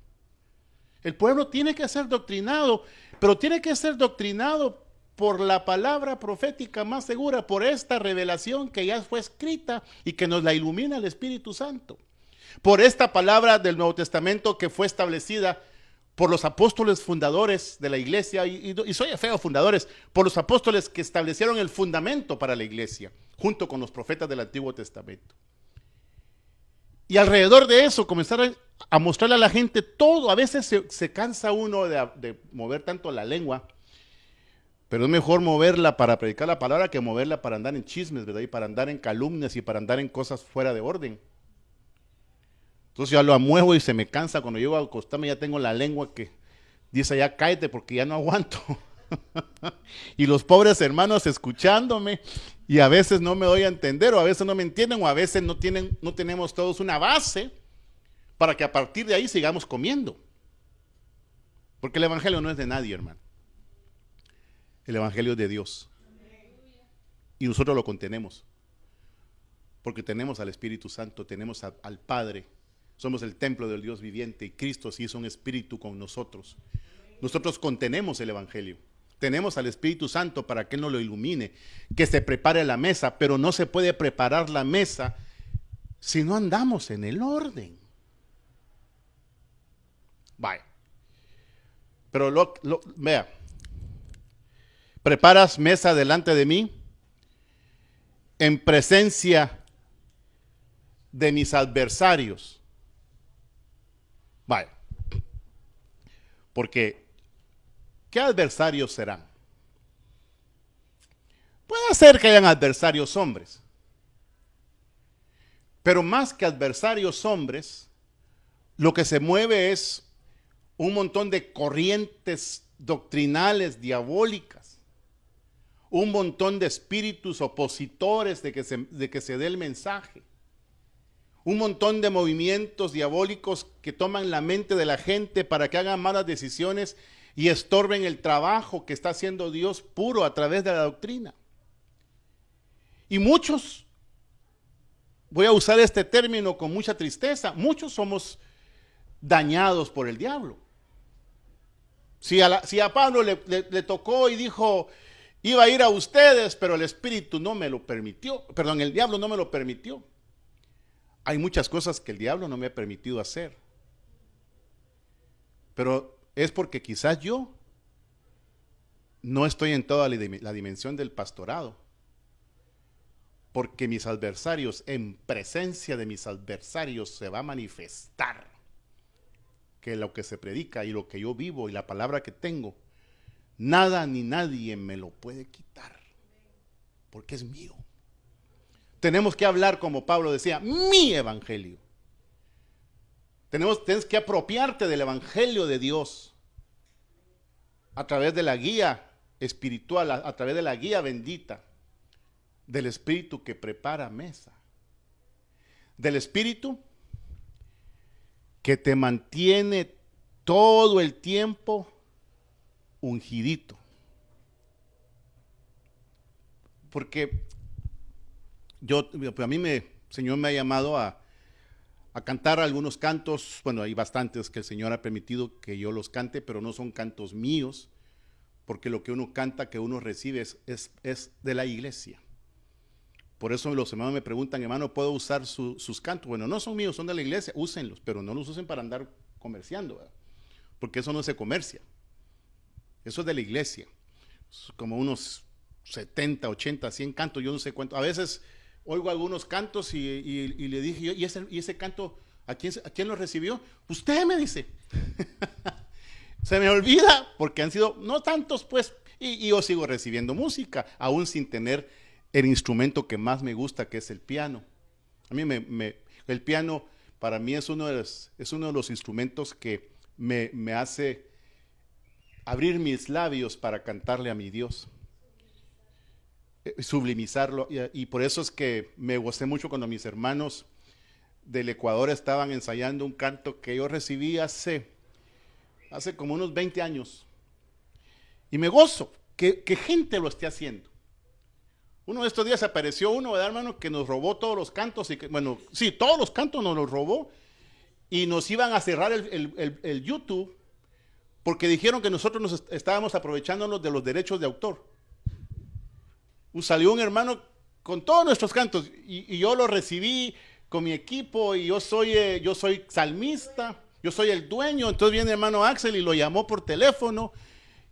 El pueblo tiene que ser doctrinado, pero tiene que ser doctrinado por la palabra profética más segura, por esta revelación que ya fue escrita y que nos la ilumina el Espíritu Santo. Por esta palabra del Nuevo Testamento que fue establecida por los apóstoles fundadores de la iglesia, y soy feo fundadores, por los apóstoles que establecieron el fundamento para la iglesia, junto con los profetas del Antiguo Testamento. Y alrededor de eso comenzar a mostrarle a la gente todo. A veces se cansa uno de mover tanto la lengua, Pero es mejor moverla para predicar la palabra que moverla para andar en chismes, ¿verdad? Y para andar en calumnias y para andar en cosas fuera de orden. Entonces ya lo muevo y se me cansa. Cuando llego a acostarme ya tengo la lengua que dice ya cállate porque ya no aguanto. Y los pobres hermanos escuchándome y a veces no me doy a entender o a veces no me entienden o a veces no tenemos todos una base para que a partir de ahí sigamos comiendo. Porque el evangelio no es de nadie, hermano. El evangelio es de Dios. Y nosotros lo contenemos. Porque tenemos al Espíritu Santo, tenemos al Padre. Somos el templo del Dios viviente y Cristo sí es un espíritu con nosotros. Nosotros contenemos el evangelio. Tenemos al Espíritu Santo para que Él nos lo ilumine, que se prepare la mesa, pero no se puede preparar la mesa si no andamos en el orden. Vaya. Pero vea, preparas mesa delante de mí en presencia de mis adversarios. Vaya. Porque, ¿qué adversarios serán? Puede ser que hayan adversarios hombres. Pero más que adversarios hombres, lo que se mueve es un montón de corrientes doctrinales diabólicas, un montón de espíritus opositores de que se dé el mensaje, un montón de movimientos diabólicos que toman la mente de la gente para que hagan malas decisiones y estorben el trabajo que está haciendo Dios puro a través de la doctrina. Y muchos, voy a usar este término con mucha tristeza, muchos somos dañados por el diablo. Si a Pablo le tocó y dijo, iba a ir a ustedes, pero el Espíritu no me lo permitió, perdón, el diablo no me lo permitió. Hay muchas cosas que el diablo no me ha permitido hacer. Pero es porque quizás yo no estoy en toda la dimensión del pastorado. Porque mis adversarios, en presencia de mis adversarios, se va a manifestar que lo que se predica y lo que yo vivo y la palabra que tengo, nada ni nadie me lo puede quitar, porque es mío. Tenemos que hablar, como Pablo decía, mi evangelio. Tienes que apropiarte del evangelio de Dios a través de la guía espiritual, a través de la guía bendita del Espíritu que prepara mesa, del Espíritu que te mantiene todo el tiempo ungidito. Porque a mí el Señor me ha llamado a cantar algunos cantos. Bueno, hay bastantes que el Señor ha permitido que yo los cante, pero no son cantos míos, porque lo que uno canta, que uno recibe es de la iglesia. Por eso los hermanos me preguntan, hermano, ¿puedo usar sus cantos? Bueno, no son míos, son de la iglesia, úsenlos, pero no los usen para andar comerciando, ¿verdad? Porque eso no se comercia. Eso es de la iglesia. Es como unos 70, 80, 100 cantos, yo no sé cuánto. A veces oigo algunos cantos y le dije, ¿y ese canto a quién lo recibió? Usted me dice. Se me olvida porque han sido, no tantos pues, y yo sigo recibiendo música, aún sin tener el instrumento que más me gusta, que es el piano. A mí el piano para mí es uno de los instrumentos que me hace abrir mis labios para cantarle a mi Dios, sublimizarlo, y por eso es que me gocé mucho cuando mis hermanos del Ecuador estaban ensayando un canto que yo recibí hace como unos 20 años, y me gozo que gente lo esté haciendo. Uno de estos días apareció uno, ¿verdad, hermano?, que nos robó todos los cantos, todos los cantos nos los robó, y nos iban a cerrar el YouTube, porque dijeron que nosotros estábamos aprovechándonos de los derechos de autor. Salió un hermano con todos nuestros cantos, y yo lo recibí con mi equipo, y yo soy salmista, yo soy el dueño. Entonces viene el hermano Axel y lo llamó por teléfono,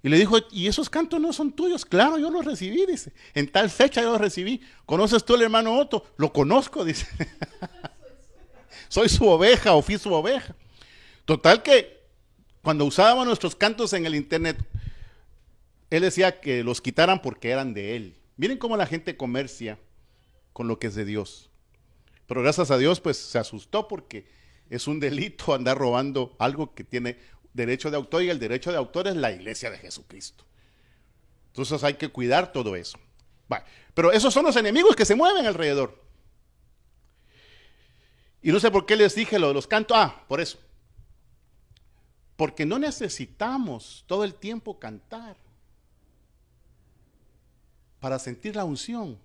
y le dijo, ¿y esos cantos no son tuyos? Claro, yo los recibí, dice. En tal fecha yo los recibí. ¿Conoces tú al hermano Otto? Lo conozco, dice. Soy su oveja, o fui su oveja. Total que cuando usábamos nuestros cantos en el internet, Él decía que los quitaran porque eran de él. Miren cómo la gente comercia con lo que es de Dios. Pero gracias a Dios, pues se asustó porque es un delito andar robando algo que tiene derecho de autor, y el derecho de autor es la iglesia de Jesucristo. Entonces hay que cuidar todo eso. Vale. Pero esos son los enemigos que se mueven alrededor. Y no sé por qué les dije lo de los cantos. Por eso. Porque no necesitamos todo el tiempo cantar para sentir la unción.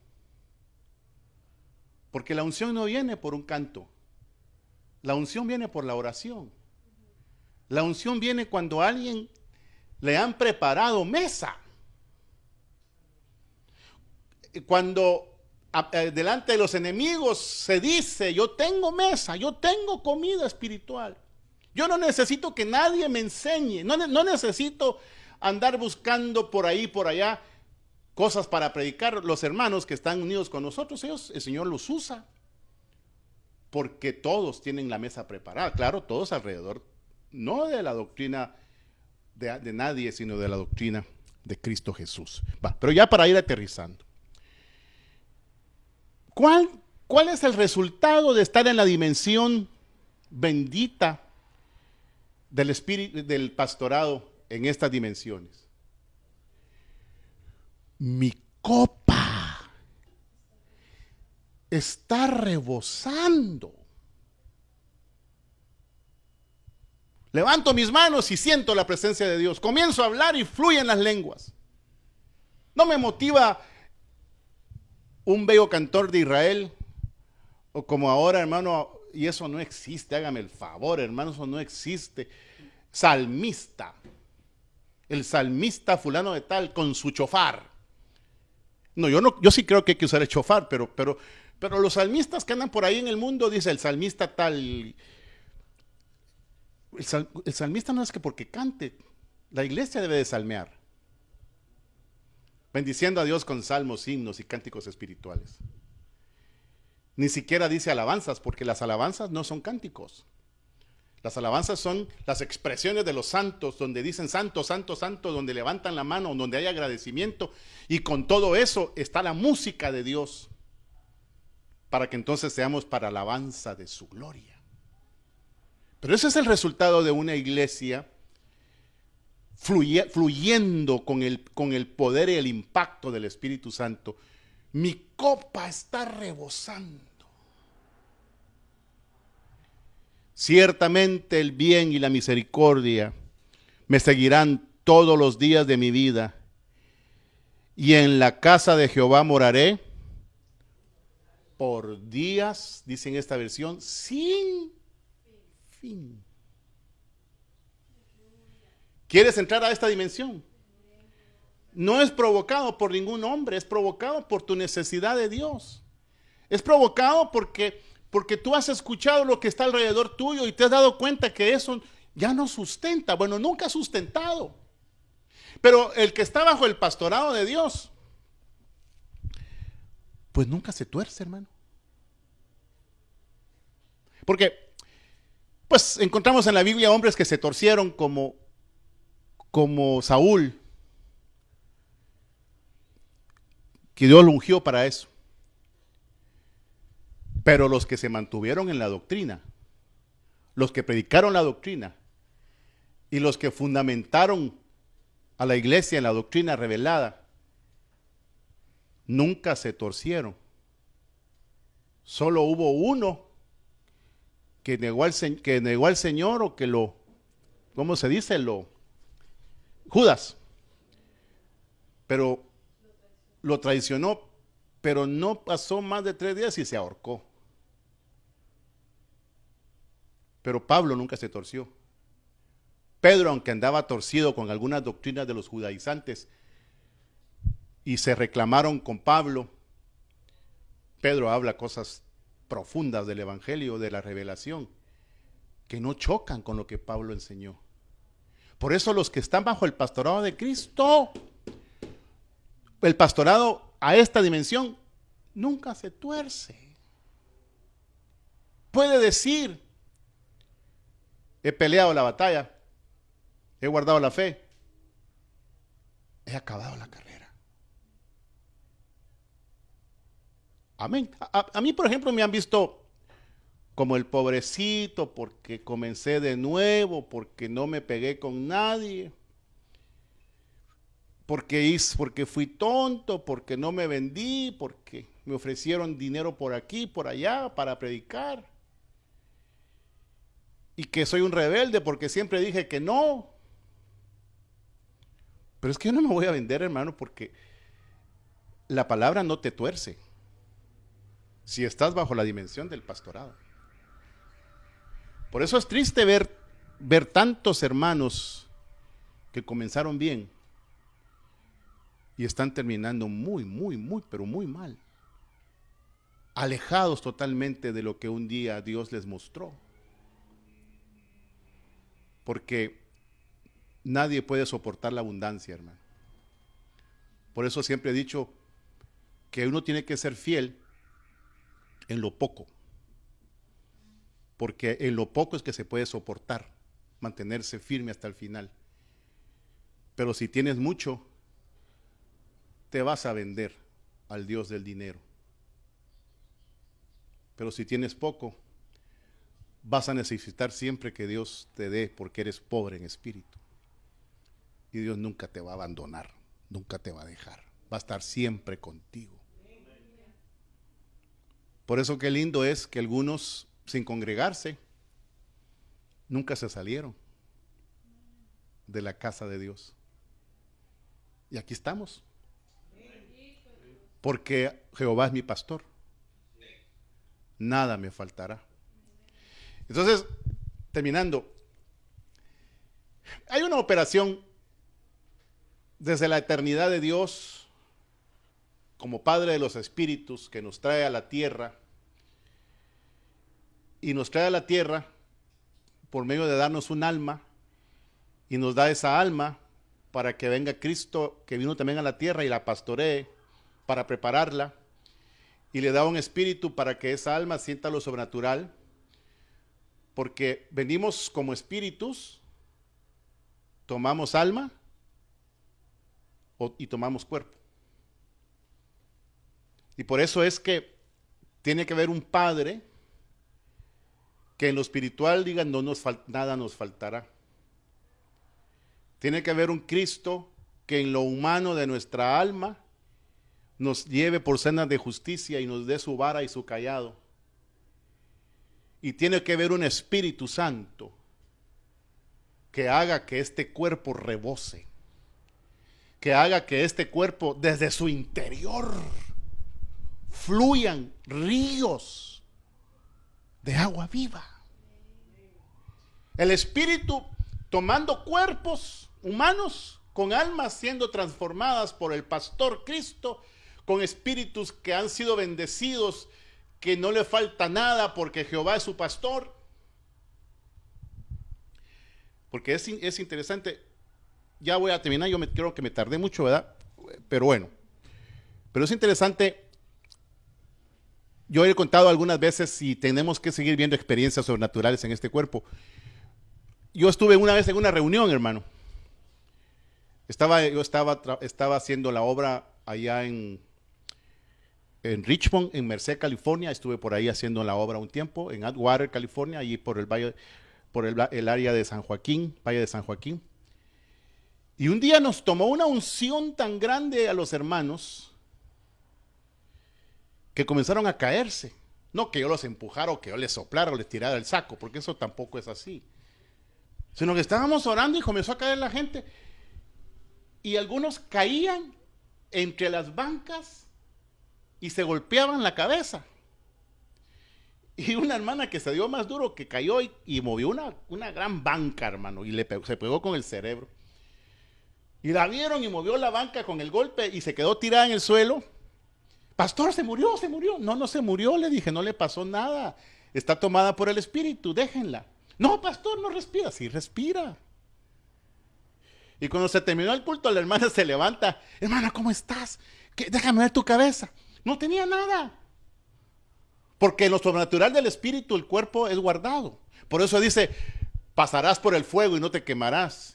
Porque la unción no viene por un canto. La unción viene por la oración. La unción viene cuando a alguien le han preparado mesa. Cuando delante de los enemigos se dice, yo tengo mesa, yo tengo comida espiritual. Yo no necesito que nadie me enseñe, no necesito andar buscando por ahí, por allá, cosas para predicar. Los hermanos que están unidos con nosotros, ellos, el Señor los usa, porque todos tienen la mesa preparada. Claro, todos alrededor, no de la doctrina de nadie, sino de la doctrina de Cristo Jesús. Pero ya para ir aterrizando. ¿Cuál es el resultado de estar en la dimensión bendita del espíritu, del pastorado en estas dimensiones? Mi copa está rebosando. Levanto mis manos y siento la presencia de Dios. Comienzo a hablar y fluyen las lenguas. No me motiva un bello cantor de Israel, o como ahora, hermano, y eso no existe, hágame el favor, hermano, eso no existe. Salmista. El salmista fulano de tal con su chofar. No, yo sí creo que hay que usar el chofar, pero los salmistas que andan por ahí en el mundo, dice el salmista tal. El salmista no es que porque cante, la iglesia debe de salmear, bendiciendo a Dios con salmos, himnos y cánticos espirituales. Ni siquiera dice alabanzas, porque las alabanzas no son cánticos. Las alabanzas son las expresiones de los santos, donde dicen santo, santo, santo, donde levantan la mano, donde hay agradecimiento, y con todo eso está la música de Dios, para que entonces seamos para alabanza de su gloria. Pero ese es el resultado de una iglesia fluyendo con el poder y el impacto del Espíritu Santo. Mi copa está rebosando. Ciertamente el bien y la misericordia me seguirán todos los días de mi vida, y en la casa de Jehová moraré por días, dice en esta versión, sin fin. ¿Quieres entrar a esta dimensión? No es provocado por ningún hombre, es provocado por tu necesidad de Dios. Es provocado porque tú has escuchado lo que está alrededor tuyo y te has dado cuenta que eso ya no sustenta. Bueno, nunca ha sustentado. Pero el que está bajo el pastorado de Dios, pues nunca se tuerce, hermano. Porque, pues encontramos en la Biblia hombres que se torcieron como Saúl, que Dios lo ungió para eso. Pero los que se mantuvieron en la doctrina, los que predicaron la doctrina y los que fundamentaron a la iglesia en la doctrina revelada, nunca se torcieron. Solo hubo uno que negó al Señor, o que ¿cómo se dice? Judas. Pero lo traicionó, pero no pasó más de 3 días y se ahorcó. Pero Pablo nunca se torció. Pedro, aunque andaba torcido con algunas doctrinas de los judaizantes y se reclamaron con Pablo, Pedro habla cosas profundas del evangelio, de la revelación, que no chocan con lo que Pablo enseñó. Por eso los que están bajo el pastorado de Cristo, el pastorado a esta dimensión, nunca se tuerce. Puede decir, he peleado la batalla, he guardado la fe, he acabado la carrera. Amén. A mí, por ejemplo, me han visto como el pobrecito porque comencé de nuevo, porque no me pegué con nadie, porque fui tonto, porque no me vendí, porque me ofrecieron dinero por aquí, por allá para predicar. Y que soy un rebelde porque siempre dije que no. Pero es que yo no me voy a vender, hermano, porque la palabra no te tuerce si estás bajo la dimensión del pastorado. Por eso es triste ver tantos hermanos que comenzaron bien y están terminando pero muy mal. Alejados totalmente de lo que un día Dios les mostró. Porque nadie puede soportar la abundancia, hermano. Por eso siempre he dicho que uno tiene que ser fiel en lo poco. Porque en lo poco es que se puede soportar, mantenerse firme hasta el final. Pero si tienes mucho, te vas a vender al Dios del dinero. Pero si tienes poco, vas a necesitar siempre que Dios te dé, porque eres pobre en espíritu. Y Dios nunca te va a abandonar, nunca te va a dejar. Va a estar siempre contigo. Por eso qué lindo es que algunos, sin congregarse, nunca se salieron de la casa de Dios. Y aquí estamos. Porque Jehová es mi pastor. Nada me faltará. Entonces, terminando, hay una operación desde la eternidad de Dios, como Padre de los Espíritus, que nos trae a la tierra, y nos trae a la tierra por medio de darnos un alma, y nos da esa alma para que venga Cristo, que vino también a la tierra y la pastoree, para prepararla, y le da un espíritu para que esa alma sienta lo sobrenatural, porque venimos como espíritus, tomamos alma y tomamos cuerpo. Y por eso es que tiene que haber un Padre que en lo espiritual diga nada nos faltará. Tiene que haber un Cristo que en lo humano de nuestra alma nos lleve por sendas de justicia y nos dé su vara y su cayado. Y tiene que haber un Espíritu Santo que haga que este cuerpo rebose, que haga que este cuerpo desde su interior fluyan ríos de agua viva. El Espíritu tomando cuerpos humanos con almas siendo transformadas por el pastor Cristo, con espíritus que han sido bendecidos, que no le falta nada porque Jehová es su pastor. Porque es interesante, ya voy a terminar, creo que me tardé mucho, ¿verdad? Pero bueno, pero es interesante. Yo he contado algunas veces si tenemos que seguir viendo experiencias sobrenaturales en este cuerpo. Yo estuve una vez en una reunión, hermano. Yo estaba haciendo la obra allá en Richmond, en Merced, California. Estuve por ahí haciendo la obra un tiempo, en Atwater, California, allí por el valle, por el área de San Joaquín, Valle de San Joaquín. Y un día nos tomó una unción tan grande a los hermanos que comenzaron a caerse. No que yo los empujara o que yo les soplara o les tirara el saco, porque eso tampoco es así. Sino que estábamos orando y comenzó a caer la gente. Y algunos caían entre las bancas y se golpeaban la cabeza. Y una hermana que se dio más duro, que cayó y movió una gran banca, hermano, y se pegó con el cerebro. Y la vieron y movió la banca con el golpe y se quedó tirada en el suelo. Pastor, se murió, se murió. No, no se murió, le dije, no le pasó nada. Está tomada por el espíritu, déjenla. No, pastor, no respira. Sí, respira. Y cuando se terminó el culto, la hermana se levanta. Hermana, ¿cómo estás? Déjame ver tu cabeza. No tenía nada. Porque en lo sobrenatural del espíritu el cuerpo es guardado. Por eso dice, pasarás por el fuego y no te quemarás.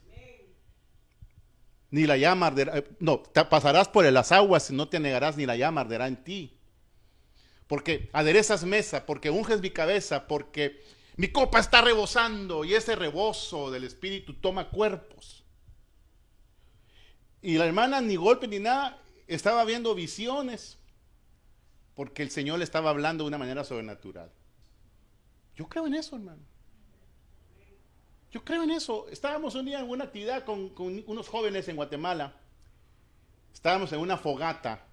ni la llama arderá. No, pasarás por las aguas y no te negarás, ni la llama arderá en ti. Porque aderezas mesa, porque unges mi cabeza, porque mi copa está rebosando y ese rebozo del Espíritu toma cuerpos. Y la hermana ni golpe ni nada, estaba viendo visiones, porque el Señor le estaba hablando de una manera sobrenatural. Yo creo en eso, hermano. Yo creo en eso. Estábamos un día en una actividad con unos jóvenes en Guatemala. Estábamos en una fogata.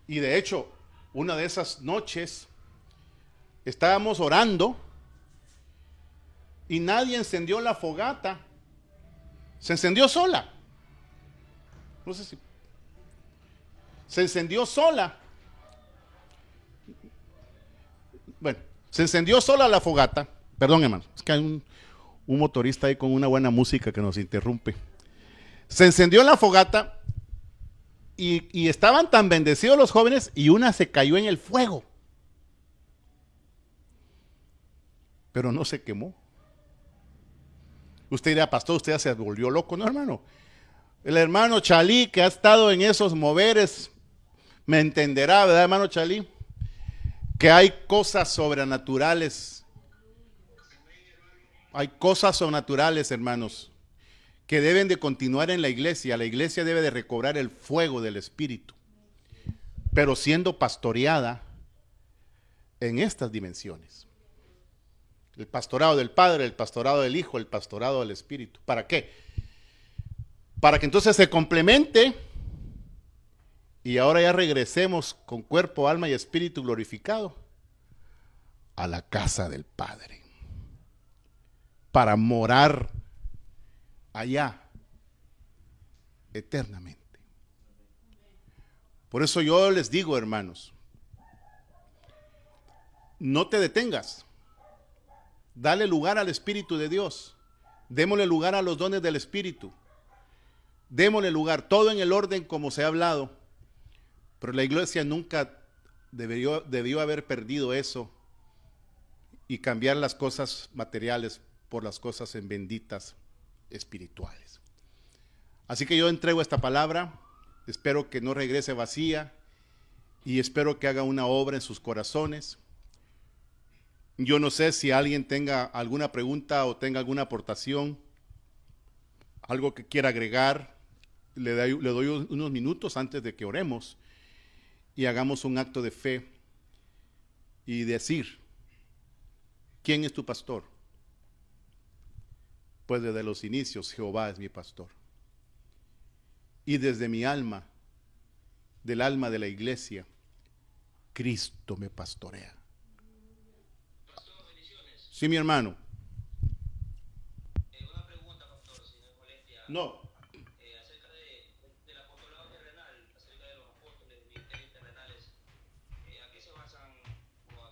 Y de hecho, una de esas noches, estábamos orando y nadie encendió la fogata. Se encendió sola. No sé si... Se encendió sola. Bueno, se encendió sola la fogata. Perdón, hermano, es que hay un motorista ahí con una buena música que nos interrumpe. Se encendió la fogata y estaban tan bendecidos los jóvenes y una se cayó en el fuego. Pero no se quemó. Usted dirá, pastor, usted ya se volvió loco, ¿no, hermano? El hermano Chalí, que ha estado en esos moveres, me entenderá, ¿verdad, hermano Chalí? Que hay cosas sobrenaturales. Hay cosas sobrenaturales, hermanos, que deben de continuar en la iglesia. La iglesia debe de recobrar el fuego del Espíritu, pero siendo pastoreada en estas dimensiones. El pastorado del Padre, el pastorado del Hijo, el pastorado del Espíritu. ¿Para qué? Para que entonces se complemente y ahora ya regresemos con cuerpo, alma y espíritu glorificado a la casa del Padre, para morar allá eternamente. Por eso yo les digo, hermanos, no te detengas. Dale lugar al Espíritu de Dios. Démosle lugar a los dones del Espíritu. Démosle lugar, todo en el orden como se ha hablado. Pero la iglesia nunca debió haber perdido eso y cambiar las cosas materiales por las cosas en benditas espirituales. Así que yo entrego esta palabra. Espero que no regrese vacía y espero que haga una obra en sus corazones. Yo no sé si alguien tenga alguna pregunta o tenga alguna aportación, algo que quiera agregar. Le doy unos minutos antes de que oremos y hagamos un acto de fe y decir, ¿quién es tu pastor? Pues desde los inicios Jehová es mi pastor. Y desde mi alma, del alma de la iglesia, Cristo me pastorea. Sí, mi hermano. Una pregunta, pastor, si no es molestia. No. Acerca del apostolado terrenal, acerca de los apóstoles, de ministerios terrenales, ¿a qué se basan o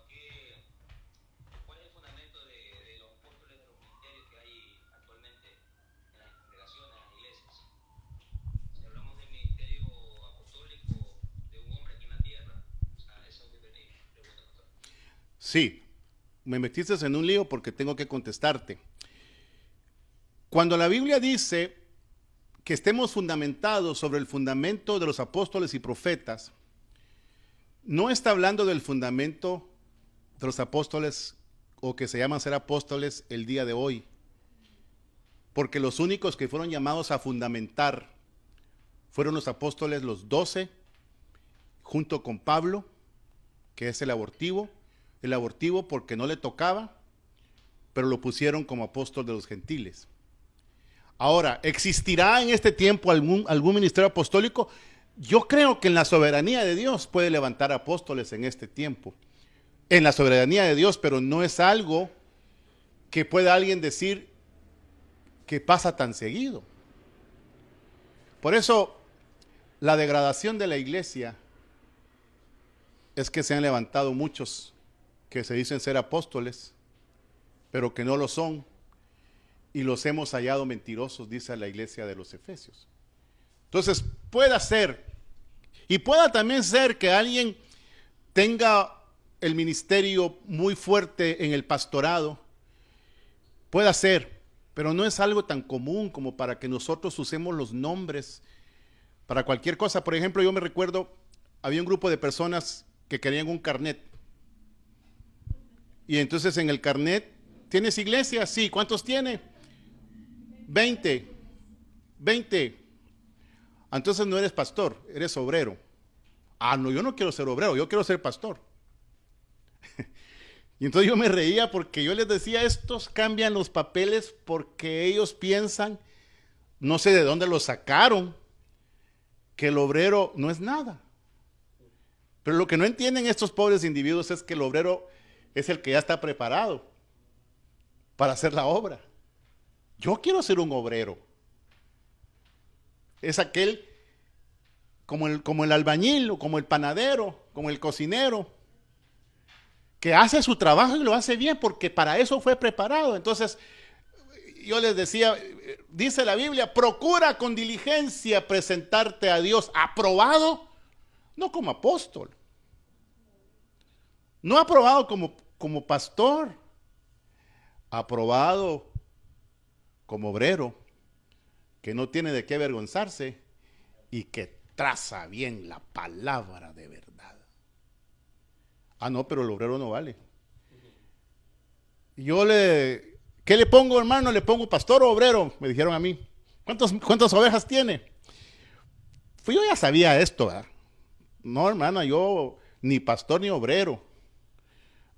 cuál es el fundamento de los apóstoles, de los ministerios que hay actualmente en las congregaciones, en las iglesias? Si hablamos del ministerio apostólico de un hombre aquí en la tierra, o sea, eso es lo que pregunta, pastor. Sí. Me metiste en un lío porque tengo que contestarte. Cuando la Biblia dice que estemos fundamentados sobre el fundamento de los apóstoles y profetas, no está hablando del fundamento de los apóstoles o que se llaman ser apóstoles el día de hoy, porque los únicos que fueron llamados a fundamentar fueron los apóstoles, los 12, junto con Pablo, que es el abortivo porque no le tocaba, pero lo pusieron como apóstol de los gentiles. Ahora, ¿existirá en este tiempo algún ministerio apostólico? Yo creo que en la soberanía de Dios puede levantar apóstoles en este tiempo. En la soberanía de Dios, pero no es algo que pueda alguien decir que pasa tan seguido. Por eso, la degradación de la iglesia es que se han levantado muchos que se dicen ser apóstoles, pero que no lo son, y los hemos hallado mentirosos, dice la iglesia de los Efesios. Entonces, puede ser, y pueda también ser que alguien tenga el ministerio muy fuerte en el pastorado, puede ser, pero no es algo tan común como para que nosotros usemos los nombres para cualquier cosa. Por ejemplo, yo me recuerdo, había un grupo de personas que querían un carnet. Y entonces en el carnet, ¿tienes iglesia? Sí. ¿Cuántos tiene? 20. 20. Entonces no eres pastor, eres obrero. Ah, no, yo no quiero ser obrero, yo quiero ser pastor. Y entonces yo me reía porque yo les decía, estos cambian los papeles porque ellos piensan, no sé de dónde lo sacaron, que el obrero no es nada. Pero lo que no entienden estos pobres individuos es que el obrero es el que ya está preparado para hacer la obra. Yo quiero ser un obrero. Es aquel como el albañil, o como el panadero, como el cocinero, que hace su trabajo y lo hace bien porque para eso fue preparado. Entonces, yo les decía, dice la Biblia, procura con diligencia presentarte a Dios aprobado, no como apóstol, no aprobado como pastor, aprobado como obrero, que no tiene de qué avergonzarse y que traza bien la palabra de verdad. Ah, no, pero el obrero no vale. ¿Qué le pongo, hermano? ¿Le pongo pastor o obrero? Me dijeron a mí. ¿Cuántas ovejas tiene? Pues yo ya sabía esto, ¿verdad? No, hermana, yo ni pastor ni obrero.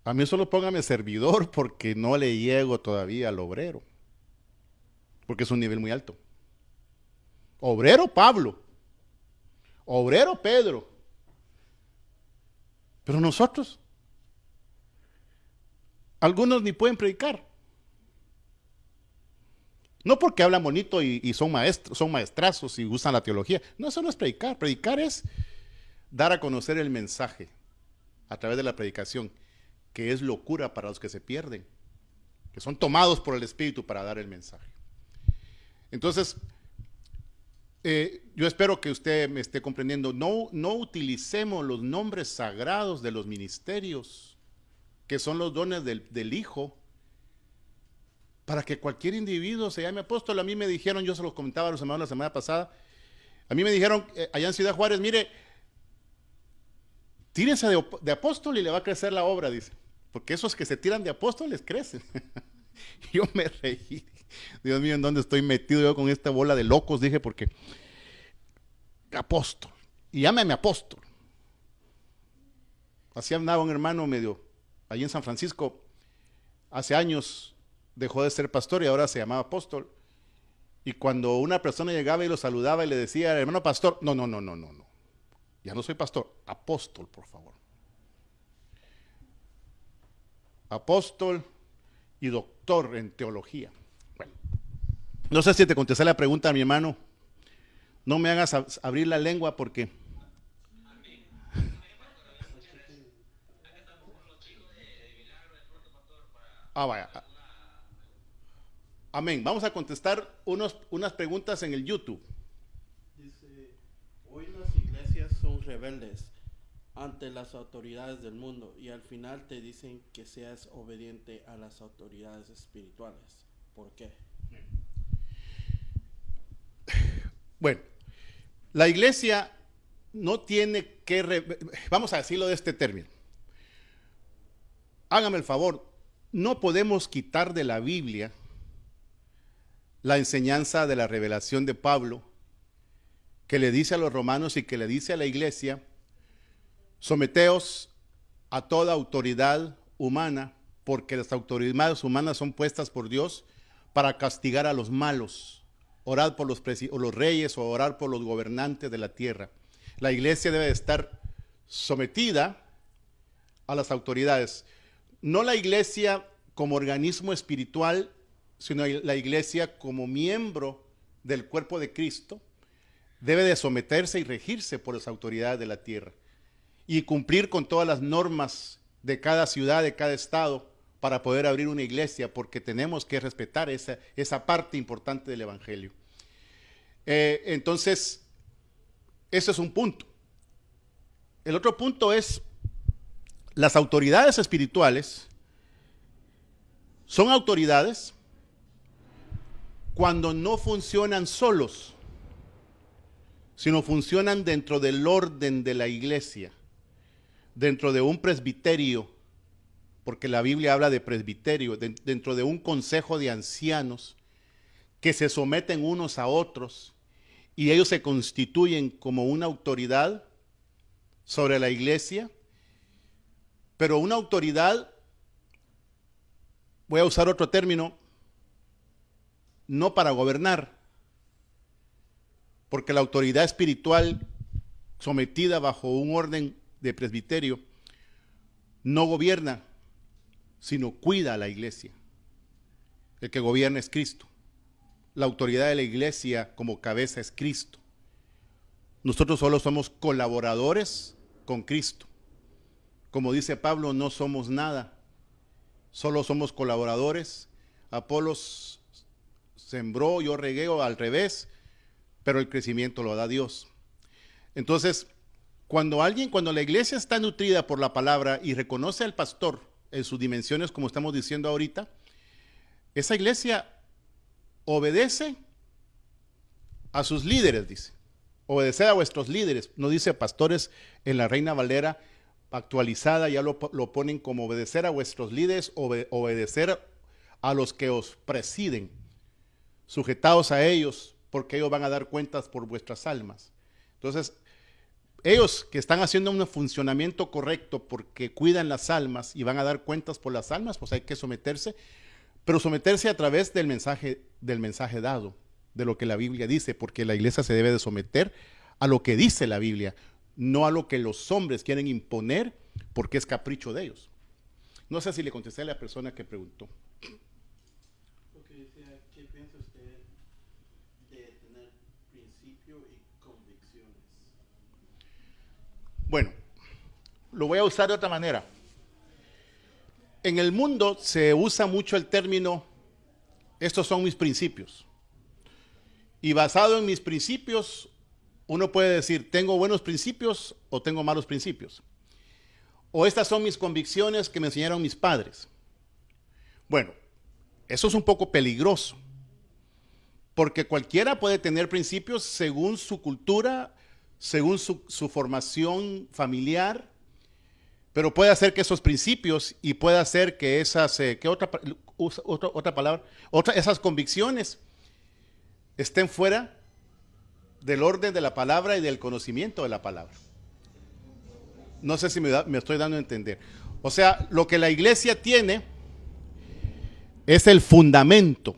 A mí solo póngame servidor porque no le llego todavía al obrero. Porque es un nivel muy alto. Obrero Pablo. Obrero Pedro. Pero nosotros, algunos ni pueden predicar. No porque hablan bonito y son maestros, son maestrazos y usan la teología. No, eso no es predicar. Predicar es dar a conocer el mensaje a través de la predicación, que es locura para los que se pierden, que son tomados por el Espíritu para dar el mensaje. Entonces, yo espero que usted me esté comprendiendo. No utilicemos los nombres sagrados de los ministerios, que son los dones del Hijo, para que cualquier individuo se llame apóstol. A mí me dijeron, yo se los comentaba a los hermanos la semana pasada, a mí me dijeron allá en Ciudad Juárez, mire, tírense de apóstol y le va a crecer la obra, dice, porque esos que se tiran de apóstoles crecen. Yo me reí. Dios mío, ¿en dónde estoy metido yo con esta bola de locos? Dije, porque apóstol, y llámame apóstol. Así andaba un hermano medio, allí en San Francisco, hace años dejó de ser pastor y ahora se llamaba apóstol. Y cuando una persona llegaba y lo saludaba y le decía, hermano pastor, no, ya no soy pastor, apóstol, por favor. Apóstol y doctor en teología. Bueno, no sé si te contesté la pregunta, mi hermano. No me hagas abrir la lengua porque... Vaya. Amén. Vamos a contestar unas preguntas en el YouTube. Dice, hoy las iglesias son rebeldes ante las autoridades del mundo y al final te dicen que seas obediente a las autoridades espirituales. ¿Por qué? Bueno, la iglesia no tiene que... Vamos a decirlo de este término. Hágame el favor, no podemos quitar de la Biblia la enseñanza de la revelación de Pablo, que le dice a los romanos y que le dice a la iglesia, someteos a toda autoridad humana, porque las autoridades humanas son puestas por Dios para castigar a los malos. Orad por los reyes o orar por los gobernantes de la tierra. La iglesia debe estar sometida a las autoridades. No la iglesia como organismo espiritual, sino la iglesia como miembro del cuerpo de Cristo, debe de someterse y regirse por las autoridades de la tierra y cumplir con todas las normas de cada ciudad, de cada estado, para poder abrir una iglesia, porque tenemos que respetar esa parte importante del evangelio. Entonces, ese es un punto. El otro punto es, las autoridades espirituales son autoridades cuando no funcionan solos, sino funcionan dentro del orden de la iglesia, dentro de un presbiterio, porque la Biblia habla de presbiterio, dentro de un consejo de ancianos que se someten unos a otros y ellos se constituyen como una autoridad sobre la iglesia, pero una autoridad, voy a usar otro término, no para gobernar, porque la autoridad espiritual sometida bajo un orden de presbiterio no gobierna, sino cuida a la iglesia. El que gobierna es Cristo. La autoridad de la iglesia como cabeza es Cristo. Nosotros solo somos colaboradores con Cristo. Como dice Pablo, no somos nada, solo somos colaboradores. Apolos sembró, yo regué, o al revés, pero el crecimiento lo da Dios. Entonces, cuando la iglesia está nutrida por la palabra y reconoce al pastor en sus dimensiones, como estamos diciendo ahorita, esa iglesia obedece a sus líderes, dice. Obedecer a vuestros líderes, no dice pastores en la Reina Valera actualizada, ya lo ponen como obedecer a vuestros líderes, obedecer a los que os presiden, sujetaos a ellos, porque ellos van a dar cuentas por vuestras almas. Entonces, ellos que están haciendo un funcionamiento correcto porque cuidan las almas y van a dar cuentas por las almas, pues hay que someterse, pero someterse a través del mensaje dado, de lo que la Biblia dice, porque la iglesia se debe de someter a lo que dice la Biblia, no a lo que los hombres quieren imponer porque es capricho de ellos. No sé si le contesté a la persona que preguntó. Porque decía, ¿qué piensa usted de tener principio y convicciones? Bueno, lo voy a usar de otra manera. En el mundo se usa mucho el término, estos son mis principios. Y basado en mis principios, uno puede decir, tengo buenos principios o tengo malos principios. O estas son mis convicciones que me enseñaron mis padres. Bueno, eso es un poco peligroso, porque cualquiera puede tener principios según su cultura, según su formación familiar, pero puede hacer que esos principios y puede hacer que esas, esas convicciones estén fuera del orden de la palabra y del conocimiento de la palabra. No sé si me estoy dando a entender. O sea, lo que la iglesia tiene es el fundamento.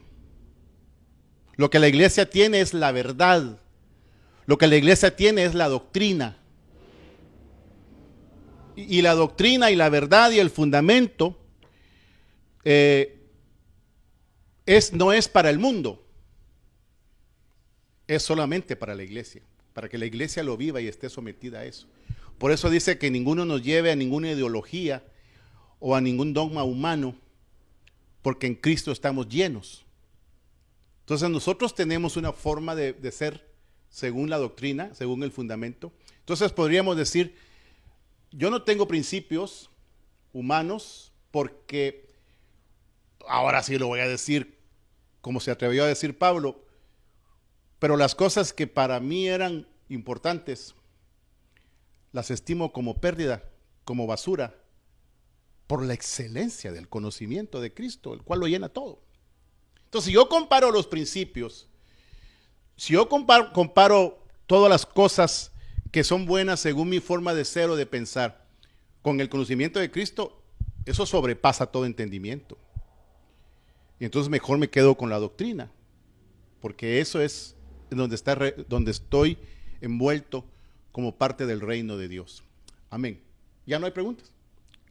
Lo que la iglesia tiene es la verdad. Lo que la iglesia tiene es la doctrina. Y la doctrina y la verdad y el fundamento no es para el mundo. Es solamente para la iglesia, para que la iglesia lo viva y esté sometida a eso. Por eso dice que ninguno nos lleve a ninguna ideología o a ningún dogma humano, porque en Cristo estamos llenos. Entonces nosotros tenemos una forma de ser según la doctrina, según el fundamento. Entonces podríamos decir, yo no tengo principios humanos porque, ahora sí lo voy a decir como se atrevió a decir Pablo, pero las cosas que para mí eran importantes, las estimo como pérdida, como basura, por la excelencia del conocimiento de Cristo, el cual lo llena todo. Entonces, si yo comparo los principios, si yo comparo todas las cosas que son buenas según mi forma de ser o de pensar, con el conocimiento de Cristo, eso sobrepasa todo entendimiento. Y entonces mejor me quedo con la doctrina, porque eso es donde estoy envuelto como parte del reino de Dios. Amén. ¿Ya no hay preguntas?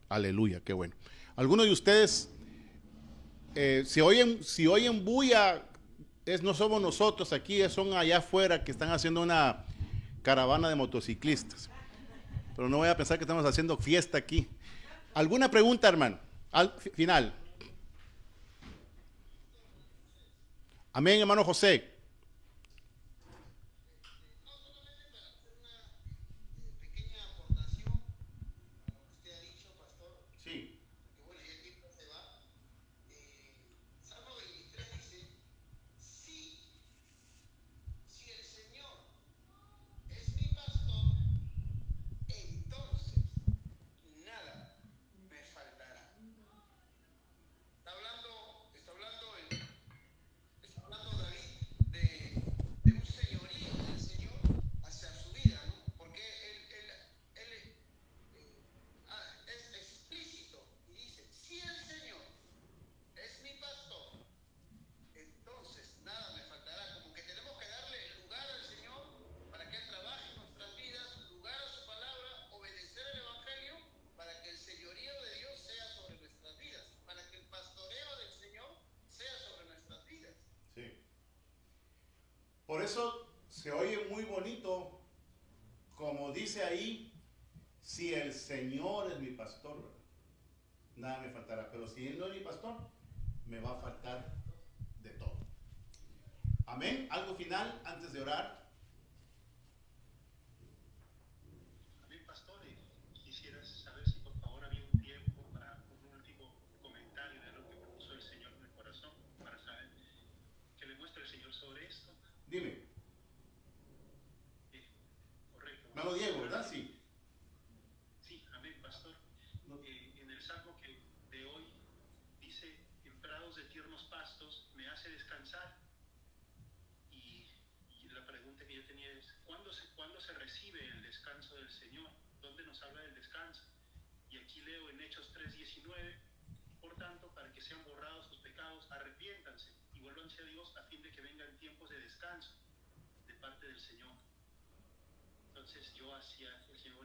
Aleluya, qué bueno. Algunos de ustedes, si oyen bulla, no somos nosotros aquí, son allá afuera que están haciendo una caravana de motociclistas. Pero no voy a pensar que estamos haciendo fiesta aquí. ¿Alguna pregunta, hermano? Al final. Amén, hermano José. Sí. eso se oye muy bonito, como dice ahí, si el Señor es mi pastor, ¿verdad? Nada me faltará. Pero si Él no es mi pastor, me va a faltar de todo. Amén. ¿Algo final antes de orar? Amén, pastor. Quisiera saber si por favor había un tiempo para un último comentario de lo que propuso el Señor en el corazón, para saber qué le muestra el Señor sobre esto. Dime. Correcto. Hermano Diego, ¿verdad? Sí. Sí, amén, pastor. No. En el salmo que de hoy dice: en prados de tiernos pastos me hace descansar. Y la pregunta que yo tenía es: ¿cuándo se recibe el descanso del Señor? ¿Dónde nos habla del descanso? Y aquí leo en Hechos 3:19: por tanto, para que sean borrados sus pecados, arrepiéntanse y vuélvanse a Dios, a fin de que vengan tiempos de descanso de parte del Señor. Entonces yo hacía, el Señor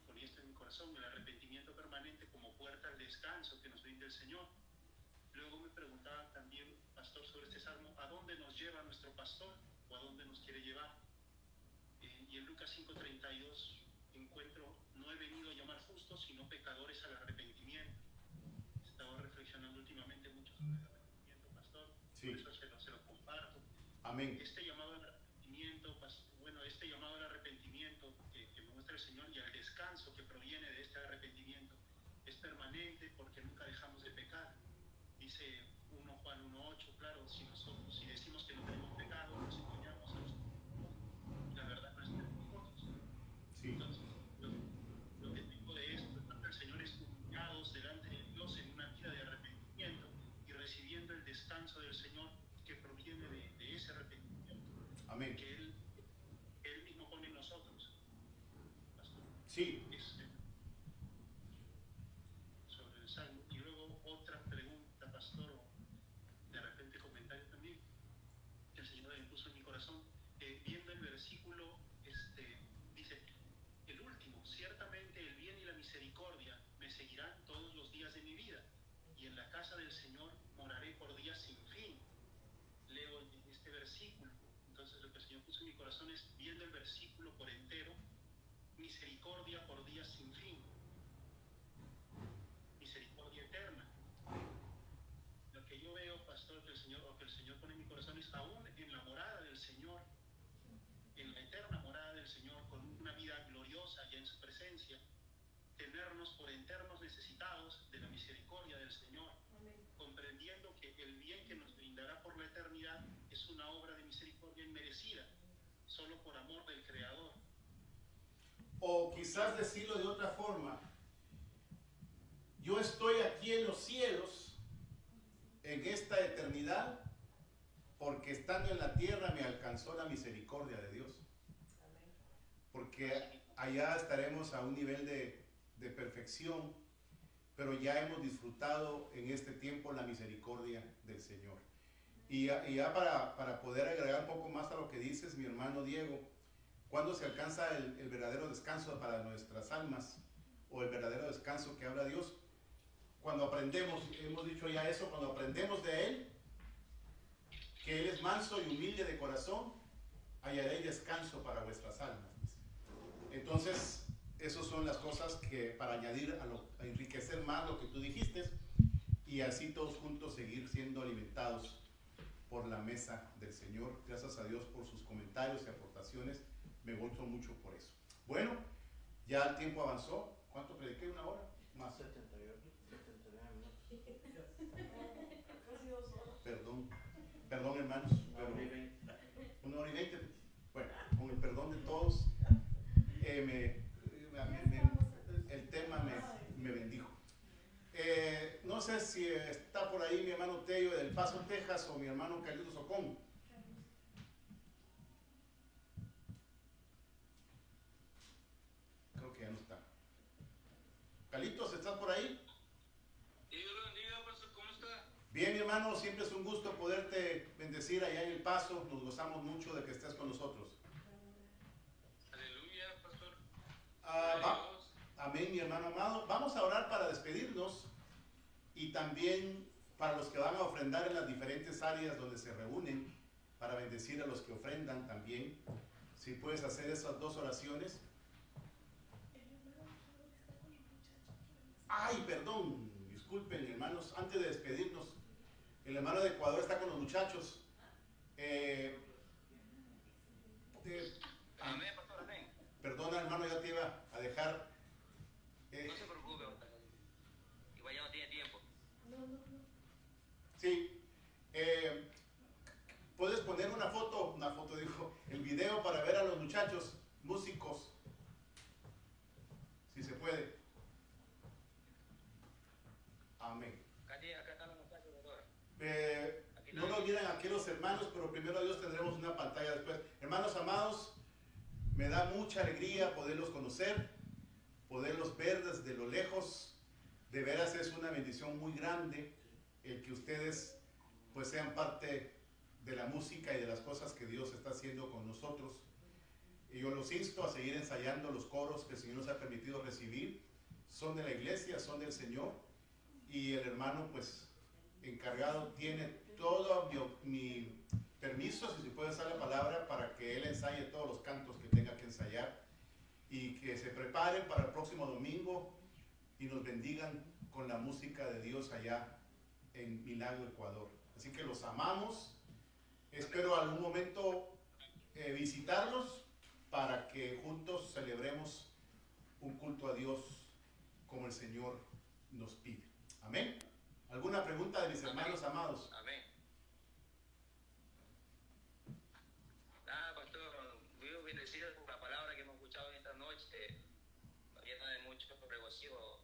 ponía esto en mi corazón, el arrepentimiento permanente como puerta al descanso que nos brinda el Señor. Luego me preguntaba también, pastor, sobre este salmo: ¿a dónde nos lleva nuestro pastor o a dónde nos quiere llevar? Y en Lucas 5:32 encuentro: no he venido a llamar justos, sino pecadores al arrepentimiento. Estaba reflexionando últimamente mucho sobre el arrepentimiento, pastor. Sí. Por eso se lo comparto. Amén. Este llamado al arrepentimiento, este llamado al arrepentimiento que me muestra el Señor, y al descanso que proviene de este arrepentimiento, es permanente, porque nunca dejamos de pecar. Dice 1 Juan 1:8, claro, si decimos que no tenemos pecado, nos engañamos a nosotros mismos, la verdad no está en nosotros. Sí. Entonces, lo que tengo de esto, el Señor, es humillados delante de Dios en una vida de arrepentimiento y recibiendo el descanso del Señor que proviene de ese arrepentimiento. Amén. Que Él mismo pone en nosotros. Pastor. Sí. Sobre el salmo. Y luego otra pregunta, pastor, o de repente comentario también, que el Señor me puso en mi corazón. Viendo el versículo, dice: el último: ciertamente el bien y la misericordia me seguirán todos los días de mi vida, y en la casa del Señor moraré por días sin fin. Leo en este versículo. Entonces lo que el Señor puso en mi corazón es, viendo el versículo por entero: misericordia por días sin fin, misericordia eterna. Lo que yo veo, pastor, que el Señor pone en mi corazón es, aún en la morada del Señor, en la eterna morada del Señor, con una vida gloriosa ya en su presencia, tenernos por enternos necesitados de la misericordia del Señor. Amén. Comprendiendo que el bien que nos brindará por la eternidad es una obra de misericordia inmerecida, solo por amor del Creador. O quizás decirlo de otra forma: yo estoy aquí en los cielos, en esta eternidad, porque estando en la tierra me alcanzó la misericordia de Dios. Porque allá estaremos a un nivel de perfección, pero ya hemos disfrutado en este tiempo la misericordia del Señor. Y ya para poder agregar un poco más a lo que dices, mi hermano Diego, ¿cuándo se alcanza el verdadero descanso para nuestras almas? O el verdadero descanso que habla Dios. Cuando aprendemos, hemos dicho ya eso, cuando aprendemos de Él, que Él es manso y humilde de corazón, hallaréis descanso para vuestras almas. Entonces, esas son las cosas que para añadir a enriquecer más lo que tú dijiste, y así todos juntos seguir siendo alimentados por la mesa del Señor. Gracias a Dios por sus comentarios y aportaciones, me gozo mucho por eso. Bueno, ya el tiempo avanzó. ¿Cuánto prediqué? ¿Una hora? Más. 79 minutos. Perdón hermanos, pero 1 hora y 20. Bueno, con el perdón de todos, el tema me bendijo. No sé si está por ahí mi hermano Tello del Paso, Texas, o mi hermano Carlitos Ocón. Creo que ya no está. Carlitos, ¿estás por ahí? Dios lo bendiga, pastor, ¿cómo está? Bien, mi hermano, siempre es un gusto poderte bendecir allá en El Paso. Nos gozamos mucho de que estés con nosotros. Aleluya, pastor. Amén, mi hermano amado. Vamos a orar para despedirnos, y también para los que van a ofrendar en las diferentes áreas donde se reúnen. para bendecir a los que ofrendan también. Si puedes hacer esas dos oraciones. Ay, perdón, disculpen hermanos, antes de despedirnos, el hermano de Ecuador está con los muchachos. Amén, pastor, amén. Perdona hermano, ya te iba a dejar. No se preocupe, igual ya no tiene tiempo. Sí, puedes poner una foto dijo, el video para ver a los muchachos, músicos, si se puede. Amén. Acá están los muchachos, pastor. No nos miran aquí los hermanos, pero primero Dios tendremos una pantalla después. Hermanos amados, me da mucha alegría poderlos conocer, poderlos ver desde lo lejos. De veras es una bendición muy grande el que ustedes pues sean parte de la música y de las cosas que Dios está haciendo con nosotros. Y yo los insto a seguir ensayando los coros que el Señor nos ha permitido recibir. Son de la iglesia, son del Señor. Y el hermano pues encargado tiene todo mi permiso, si se puede usar la palabra, para que él ensaye todos los cantos que tenga que ensayar y que se preparen para el próximo domingo y nos bendigan con la música de Dios allá en Milagro, Ecuador. Así que los amamos. Espero algún momento visitarlos para que juntos celebremos un culto a Dios como el Señor nos pide. Amén. ¿Alguna pregunta de mis hermanos amados? Amén. Nada, pastor, muy bendecido por la palabra que hemos escuchado en esta noche, llena de mucho regocijo